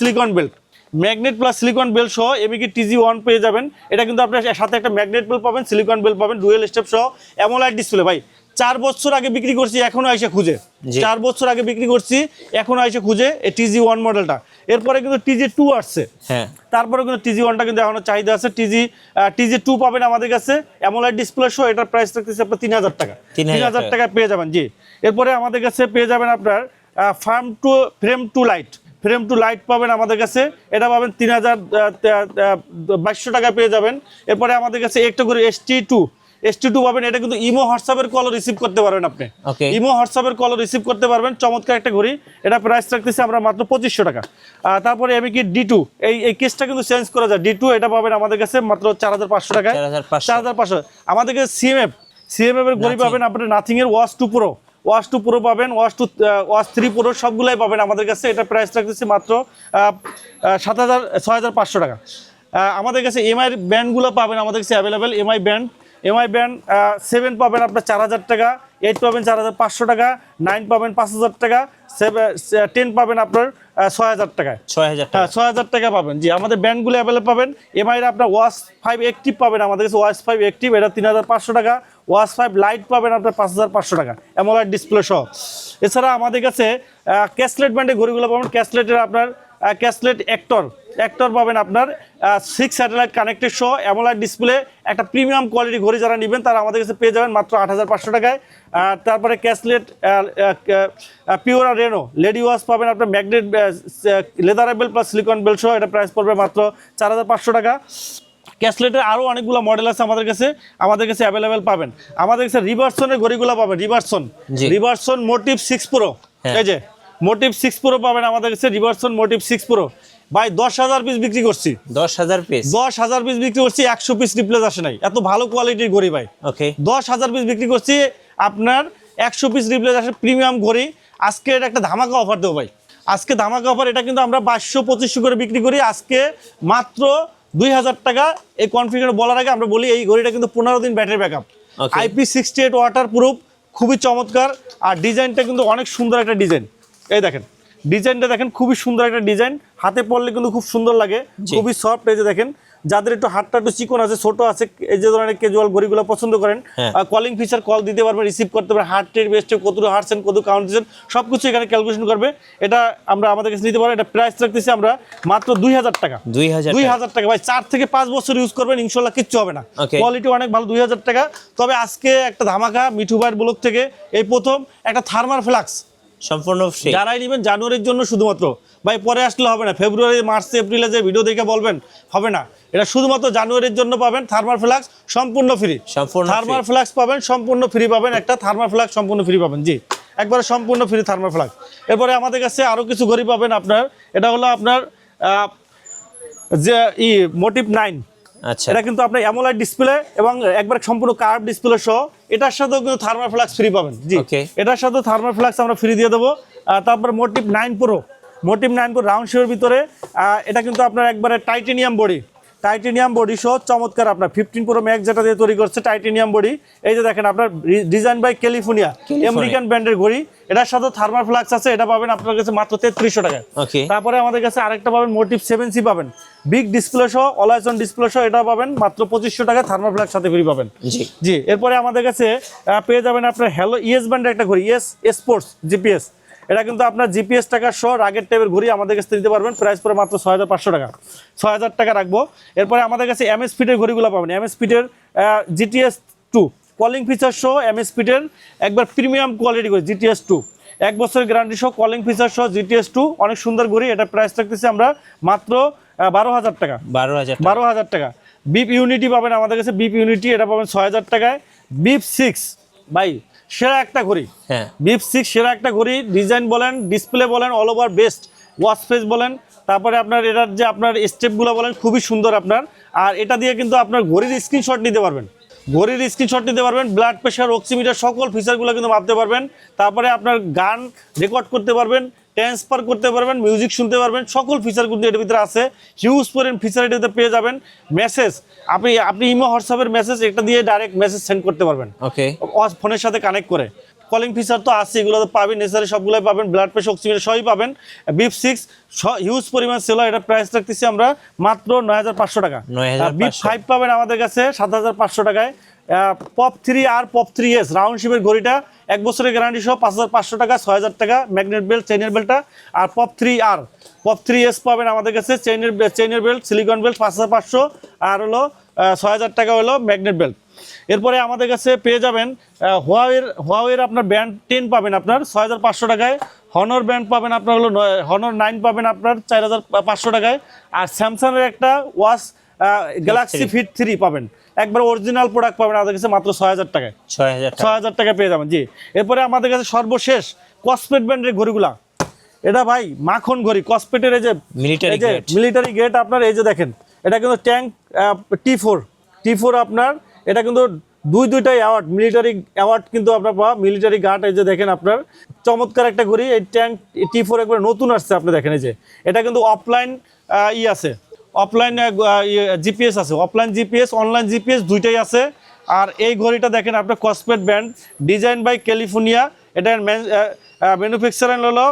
silicone belt সহ এমিকি TG1 পেয়ে যাবেন। এটা কিন্তু আপনার সাথে একটা ম্যাগনেট বেল পাবেন, সিলিকন বেল পাবেন, ডুয়েল স্টেপ সহ, অ্যামোলেড ডিসপ্লে। ভাই 4 বছর আগে বিক্রি করছি, এখনো আইসা খুঁজে, 4 বছর আগে বিক্রি করছি, এখনো আইসা খুঁজে এই TG1 মডেলটা। এরপরে কিন্তু TG2 আসছে, হ্যাঁ, তারপরে কিন্তু TG1টা কিন্তু এখনো চাহিদা আছে। TG2 পাবেন আমাদের কাছে, অ্যামোলেড ডিসপ্লে সহ। এটার প্রাইস রাখতেছে আপনার 3,000 টাকা। 3,000 টাকা পেয়ে যাবেন। জি, এরপরে আমাদের কাছে পেয়ে যাবেন আপনার ফ্রেম টু লাইট পাবেন আমাদের কাছে, এটা পাবেন 3200 টাকা পেয়ে যাবেন। এরপরে আমাদের কাছে একটা করে ST2 পাবেন, এটা কিন্তু ইমো হোয়াটসঅ্যাপের কল রিসিভ করতে পারবেন আপনি, ইমো হোয়াটসঅ্যাপের কল রিসিভ করতে পারবেন, চমৎকার একটা ঘড়ি। এটা প্রাইস রাখতেছি আমরা মাত্র 2500 টাকা। তারপরে আমি কি D2, এই কেসটা কিন্তু চেঞ্জ করা যায়, D2 এটা পাবেন আমাদের কাছে মাত্র 4500 টাকায়, 4500। আমাদের কাছে CMF এর ঘড়ি পাবেন আপনার নাথিং এর ওয়াচ 2 প্রো পাবেন, ওয়াচ 3 প্রো সবগুলাই পাবেন আমাদের কাছে। এটা প্রাইস রাখতেছি মাত্র 6500 টাকা। আমাদের কাছে এমআই ব্যান্ডগুলো পাবেন আমাদের কাছে অ্যাভেলেবেল, এমআই ব্যান্ড 7 পাবেন আপনার 4000 টাকা, 8 পাবেন 4500 টাকা, 9 পাবেন 5000 টাকা, 10 পাবেন আপনার 6000 টাকায়, 6000 টাকা পাবেন। জি, আমাদের ব্যান্ডগুলো অ্যাভেলেবল পাবেন। এমআই এর আপনার ওয়াচ 5 অ্যাক্টিভ পাবেন আমাদের কাছে, ওয়াচ 5 অ্যাক্টিভ এটা 3500 টাকা, ওয়াচ 5 লাইট পাবেন আপনার 5500 টাকা অ্যামোলেড ডিসপ্লে সহ। এছাড়া আমাদের কাছে ক্যাসলেট ব্র্যান্ডের ঘড়িগুলো পাবেন, ক্যাসলেটের আপনার ক্যাসলেট অ্যাক্টর পাবেন আপনার 6 স্যাটেলাইট কানেক্টেড সহ অ্যামোলেড ডিসপ্লে, একটা প্রিমিয়াম কোয়ালিটি ঘড়ি যারা নেবেন তারা আমাদের কাছে পেয়ে যাবেন মাত্র 8500 টাকায়। তারপরে ক্যাসলেট পিওরা রেনো লেডি ওয়াচ পাবেন আপনার ম্যাগনেট লেদারেবল প্লাস সিলিকন বেল সহ, এটা প্রাইস পড়বে মাত্র 4500 টাকা। ক্যাসলেটের আরও অনেকগুলো মডেল আছে আমাদের কাছে অ্যাভেলেবেল পাবেন। আমাদের কাছে রিভার্সনের ঘড়িগুলো পাবেন, রিভার্সন মোটিভ 6 প্রো, এই যে মোটিভ 6 প্রো পাবেন আমাদের কাছে, রিভার্সন মোটিভ 6 প্রো ভাই 10,000 পিস বিক্রি করছি, 10,000 পিস বিক্রি করছি, 100 পিস রিপ্লেস আসে নাই, এত ভালো কোয়ালিটির ঘড়ি ভাই। 10,000 পিস বিক্রি করছি, আপনার 100 পিস রিপ্লেস আসে, প্রিমিয়াম ঘড়ি। আজকে এটা একটা ধামাকা অফার দেবো ভাই, আজকে ধামাকা অফার। এটা কিন্তু আমরা 2200-2500 করে বিক্রি করি, আজকে মাত্র 2000 টাকা। এই কনফিগার বলার আগে আমরা বলি এই ঘড়িটা কিন্তু 15 দিন battery backup, IP68 water proof, খুবই চমৎকার। আর ডিজাইনটা কিন্তু অনেক সুন্দর একটা ডিজাইন, এই দেখেন ডিজাইনটা দেখেন, খুবই সুন্দর একটা ডিজাইন, হাতে পরলে কিন্তু খুব সুন্দর লাগে, খুবই সফট। এই যে দেখেন, যাদের একটু হাতটা একটু চিকন আছে, ছোট আছে, এই যে ধরনের ক্যাজুয়াল ঘড়িগুলো পছন্দ করেন, কলিং ফিচার, কল দিতে পারবেন, রিসিভ করতে পারবেন, হার্ট রেট বেস্টে কতটুকু হাঁটছেন, কত কাউন্ট দিচ্ছেন, সব কিছু এখানে ক্যালকুলেশন করবে। এটা আমরা আমাদের কাছে নিতে পারবো। এটা প্রাইস রাখতেছি আমরা মাত্র 2000 টাকা, 2000 টাকা ভাই। 4 থেকে 5 বছর ইউজ করবেন, ইনশাল্লাহ কিচ্ছু হবে না, কোয়ালিটি অনেক ভালো, 2000 টাকা। তবে আজকে একটা ধামাকা মিঠু ভাইয়ের ব্লগ থেকে এই প্রথম একটা থার্মাল ফ্লাক্স সম্পূর্ণ ফ্রি, যারাই নেবেন জানুয়ারির জন্য শুধুমাত্র, ভাই পরে আসলে হবে না, ফেব্রুয়ারি মার্চ এপ্রিলে যে ভিডিও দেখে বলবেন হবে না, এটা শুধুমাত্র জানুয়ারির জন্য পাবেন। থার্মাল ফ্লাক্স সম্পূর্ণ ফ্রি, থার্মাল ফ্লাক্স পাবেন সম্পূর্ণ ফ্রি পাবেন, একটা থার্মাল ফ্লাক্স সম্পূর্ণ ফ্রি পাবেন। জি, একবারে সম্পূর্ণ ফ্রি থার্মাল ফ্লাক্স। এরপরে আমাদের কাছে আরো কিছু ঘড়ি পাবেন আপনার, এটা হলো আপনার যে মোটিভ 9, আচ্ছা, এটা কিন্তু আপনার অ্যামোলেড ডিসপ্লে এবং একবার সম্পূর্ণ কার্ভ ডিসপ্লে সহ, এটার সাথেও কিন্তু থার্মাল ফ্লাক্স ফ্রি পাবেন। জি, এটার সাথেও থার্মাল ফ্লাক্স আমরা ফ্রি দিয়ে দেবো। তারপর মোটিভ 9 প্রো রাউন্ড শেপের ভিতরে, এটা কিন্তু আপনার একবারে টাইটেনিয়াম বডি সহ চমৎকার, আপনার 15 প্রো ম্যাক্স যেটা দিয়ে তৈরি করছে টাইটেনিয়াম বডি। এই যে দেখেন আপনার ডিজাইন বাই ক্যালিফোর্নিয়া, আমেরিকান ব্র্যান্ডের ঘড়ি, এটার সাথে থার্মাল ফ্লাক্স আছে, এটা পাবেন আপনার কাছে মাত্র 3300 টাকায়। তারপরে আমাদের কাছে আরেকটা পাবেন মোটিভ 7C পাবেন, বিগ ডিসপ্লে সহ, অলওয়েজ অন ডিসপ্লে সহ, এটা পাবেন মাত্র 2500 টাকায়, থার্মাল ফ্লাক্স সাথে ফ্রি পাবেন। জি, এরপরে আমাদের কাছে পেয়ে যাবেন আপনার হ্যালো ইএস ব্র্যান্ডের একটা ঘড়ি, স্পোর্টস জিপিএস, এটা কিন্তু আপনার জিপিএস টাকা সহ রাগের টাইপের ঘড়ি আমাদের কাছে নিতে পারবেন, প্রাইস পরে মাত্র 6500 টাকা, 6000 টাকা রাখবো। এরপরে আমাদের কাছে এমএস ফিটের ঘড়িগুলো পাবেন, এমএস ফিটের GTS 2 কলিং ফিচার সহ, এমএস ফিটের একবার প্রিমিয়াম কোয়ালিটি ঘড়ি GTS 2, 1 বছরের গ্যারান্টি সহ, কলিং ফিচার সহ GTS 2, অনেক সুন্দর ঘড়ি। এটা প্রাইস রাখতেছি আমরা মাত্র 12000 টাকা, 12000 টাকা। বিপ ইউনিটি পাবেন আমাদের কাছে, বিপ ইউনিটি, এটা পাবেন 6000 টাকায়। বিপ 6 ভাই সেরা একটা ঘড়ি, বিপ 6 সেরা একটা ঘড়ি, ডিজাইন বলেন, ডিসপ্লে বলেন, all over best, watch face বলেন, তারপরে আপনার এটার যে আপনার স্টেপগুলো বলেন খুবই সুন্দর আপনার। আর এটা দিয়ে কিন্তু আপনার ঘড়ির স্ক্রিনশট নিতে পারবেন, ব্লাড প্রেশার, অক্সিমিটার, সকল ফিচারগুলো কিন্তু মাপতে পারবেন। তারপরে আপনার গান রেকর্ড করতে পারবেন, ট্রান্সফার করতে পারবেন, মিউজিক শুনতে পারবেন, সকল ফিচার কিন্তু এটার ভিতরে আছে, হিউজ পরিমাণ ফিচার এটাতে পেয়ে যাবেন। মেসেজ আপনি ইমো হোয়াটসঅ্যাপের মেসেজ এটা দিয়ে ডাইরেক্ট মেসেজ সেন্ড করতে পারবেন, ফোনের সাথে কানেক্ট করে। কলিং ফিচার তো আছে, এগুলো তো পাবেন, নেসারি সবগুলোই পাবেন, ব্লাড প্রেশার, অক্সিমিটার সবই পাবেন। বিপ 6 হিউজ পরিমাণ সেল হয়, এটা প্রাইস রাখতেছি আমরা মাত্র 9500 টাকা। বিপ 5 পাবেন আমাদের কাছে 7500 টাকায়। পপ 3 আর পপ 3S রাউন্ড শেপের ঘড়িটা 1 বছরের গ্যারান্টি সহ 5500 টাকা, 6000 টাকা ম্যাগনেট বেল্ট, চেইনের বেল্টটা। আর পপ 3S পাবেন আমাদের কাছে, চেইনের বেল্ট, সিলিকন বেল্ট 5500, আর হলো 6000 টাকা হলো ম্যাগনেট বেল্ট। এরপরে আমাদের কাছে পেয়ে যাবেন হোয়াওয়ের আপনার ব্যান্ড 10 পাবেন আপনার 6500 টাকায়। হনর ব্যান্ড পাবেন আপনার হলো হনর 9 পাবেন আপনার 4500 টাকায়। আর স্যামসাংয়ের একটা ওয়াচ গ্যালাক্সি ফিট 3 পাবেন, একবার অরিজিনাল প্রোডাক্ট পাবেন আমাদের কাছে মাত্র 6000 টাকায়। 6000 টাকায় পেয়ে যাবেন জি। এরপরে আমাদের কাছে সর্বশেষ কসপেট ব্র্যান্ডের ঘড়িগুলা, এটা ভাই মাখন ঘড়ি কসপেটের, এই যে মিলিটারি গেট আপনার, এই যে দেখেন এটা কিন্তু ট্যাঙ্ক T4 আপনার, এটা কিন্তু দুইটাই অ্যাওয়ার্ড, মিলিটারি অ্যাওয়ার্ড কিন্তু আপনার পাওয়া, মিলিটারি গার্ড। এই যে দেখেন আপনার চমৎকার একটা ঘড়ি, এই ট্যাঙ্ক T4 একবার নতুন আসছে আপনি দেখেন। এই যে এটা কিন্তু অফলাইন আছে, অফলাইন জিপিএস আছে, অফলাইন জিপিএস অনলাইন জিপিএস দুইটাই আছে। আর এই ঘড়িটা দেখেন আপনার Kospet brand, design by California, এটা ম্যানুফ্যাকচারার হলো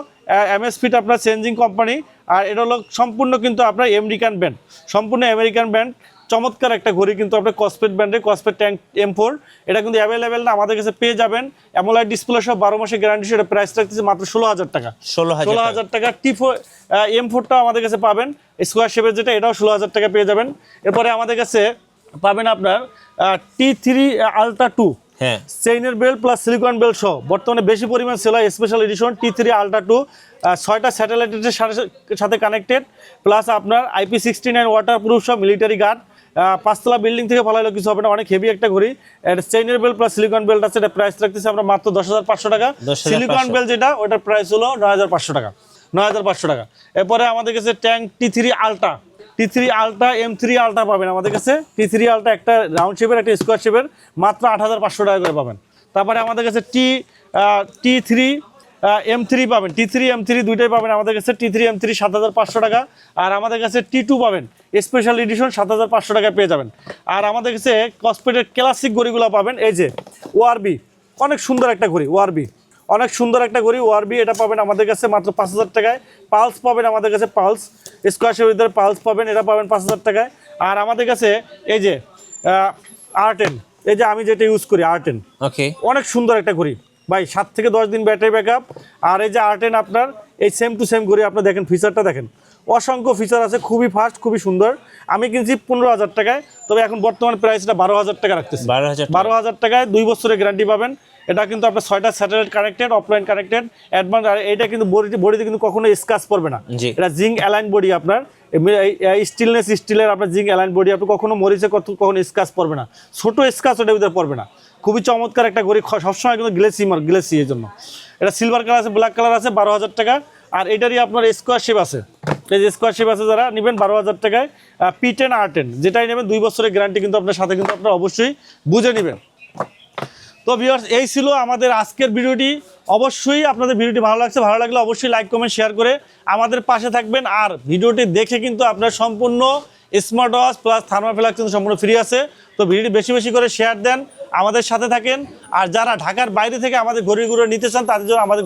এমএসফিট আপনার চেঞ্জিং কোম্পানি। আর এটা হলো সম্পূর্ণ কিন্তু আপনার আমেরিকান ব্র্যান্ড, সম্পূর্ণ আমেরিকান ব্র্যান্ড। চমৎকার একটা ঘড়ি কিন্তু আপনার কসপেট ব্র্যান্ডের, কসপেট ট্যাঙ্ক M4। এটা কিন্তু অ্যাভেলেবেল না, আমাদের কাছে পেয়ে যাবেন অ্যামোলাইড ডিসপ্লে সহ 12 মাসের গ্যারান্টি। সেটা প্রাইস রাখতেছে মাত্র 16000 টাকা। 16000 টাকা। M4টা আমাদের কাছে পাবেন স্কোয়ার শেপের যেটা, এটাও 16000 টাকা পেয়ে যাবেন। এরপরে আমাদের কাছে পাবেন আপনার T3 আলট্রা 2 চেইনের বেল্ট প্লাস সিলিকন বেল্ট সহ বর্তমানে বেশি পরিমাণ সেল হয়, স্পেশাল এডিশন T3 আলট্রা 2, 6টা স্যাটেলাইটের সাথে কানেক্টেড, প্লাস আপনার IP69 ওয়াটার প্রুফ সহ, মিলিটারি গার্ড। 5তলা বিল্ডিং থেকে ফলাইলো কিছু হবে না, অনেক হেভি একটা ঘড়ি। চেইনের বেল্ট প্লাস সিলিকন বেল্ট আছে, এটা প্রাইস রাখতেছি আমরা মাত্র 10500 টাকা। সিলিকন বেল্ট যেটা, ওটার প্রাইস হলো 9500 টাকা, 9500 টাকা। এরপরে আমাদের কাছে tank T3 ultra, M3 ultra পাবেন আমাদের কাছে। T3 আলট্রা একটা রাউন্ড শেপের, একটা স্কোয়ার শেপের, মাত্র 8500 টাকা করে পাবেন। তারপরে আমাদের কাছে T3 M3 পাবেন, T3 M3 দুইটাই পাবেন আমাদের কাছে। T3 M3 7500 টাকা। আর আমাদের কাছে T2 পাবেন স্পেশাল এডিশন 7500 টাকায় পেয়ে যাবেন। আর আমাদের কাছে কসপেটের ক্লাসিক ঘড়িগুলো পাবেন, এই যে ORB, অনেক সুন্দর একটা ঘড়ি ORB, অনেক সুন্দর একটা ঘড়ি ORB, এটা পাবেন আমাদের কাছে মাত্র 5000 টাকায়। পালস পাবেন আমাদের কাছে, পালস স্কোয়ার শেপের ভিতরে পালস পাবেন, এটা পাবেন 5000 টাকায়। আর আমাদের কাছে এই যে R10, এই যে আমি যেটা ইউজ করি R10, অনেক সুন্দর একটা ঘড়ি ভাই, 7 থেকে 10 দিন ব্যাটারি ব্যাকআপ। আর এই যে R10 আপনার এই সেম টু সেম ঘড়ি, আপনার দেখেন ফিচারটা দেখেন, অসংখ্য ফিচার আছে, খুবই ফাস্ট, খুবই সুন্দর। আমি কিনছি 15000 টাকায়, তবে এখন বর্তমান প্রাইসটা 12000 টাকা রাখতেছি। 12000 টাকায় 2 বছরের গ্যারান্টি পাবেন। এটা কিন্তু আপনার 6টা satellite connected, offline connected, advance. আর এটা কিন্তু বডিতে কিন্তু কখনো স্ক্র্যাচ পড়বে না, এটা জিঙ্ক অ্যালাইন বডি আপনার, স্টিলের আপনার জিঙ্ক অ্যালাইন বডি, আপনি কখনো মরিচে কখনো স্ক্র্যাচ পড়বে না, ছোট স্ক্র্যাচ ওটার ভিতরে পড়বে না। খুবই চমৎকার একটা ঘড়ি, সবসময় কিন্তু গ্লেসি এর জন্য। এটা সিলভার কালার আছে, ব্ল্যাক কালার আছে, 12000 টাকা। আর এটারই আপনার স্কোয়ার শেপ আছে, এই যে স্কোয়ার শেপ আছে, যারা নেবেন 12000 টাকায়। P10 R10 যেটাই নেবেন 2 বছরের গ্যারান্টি কিন্তু আপনার সাথে, কিন্তু আপনারা অবশ্যই বুঝে নেবেন। তো ভিউয়ার্স, এই ছিল আমাদের আজকের ভিডিওটি। অবশ্যই আপনাদের ভিডিওটি ভালো লাগলে অবশ্যই লাইক কমেন্ট শেয়ার করে আমাদের পাশে থাকবেন। আর ভিডিওটি দেখে কিন্তু আপনার সম্পূর্ণ স্মার্ট ওয়াচ প্লাস থার্মোফ্লাক্স কিন্তু সম্পূর্ণ ফ্রি আছে। তো ভিডিওটি বেশি করে শেয়ার দেন, আমাদের সাথে থাকেন। আর যারা ঢাকার বাইরে থেকে আমাদের ঘড়িগুলো নিতে চান, তাদের জন্য আমাদের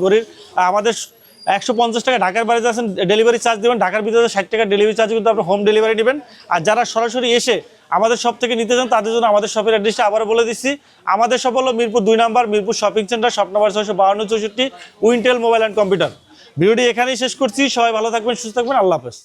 150 টাকা ঢাকার বাইরে আছেন ডেলিভারি চার্জ দেবেন, ঢাকার ভিতরে 60 টাকা ডেলিভারি চার্জ কিন্তু আপনার হোম ডেলিভারি নেবেন। আর যারা সরাসরি এসে আমাদের শপ থেকে নিতে চান, তাদের জন্য আমাদের শপের অ্যাড্রেসটা আবারও বলে দিচ্ছি। আমাদের শপ হলো Mirpur 2 number, Mirpur shopping centre, shop number 65264, Wintel mobile and computer. ভিডিওটি এখানেই শেষ করছি। সবাই ভালো থাকবেন, সুস্থ থাকবেন, আল্লাহ হাফেজ।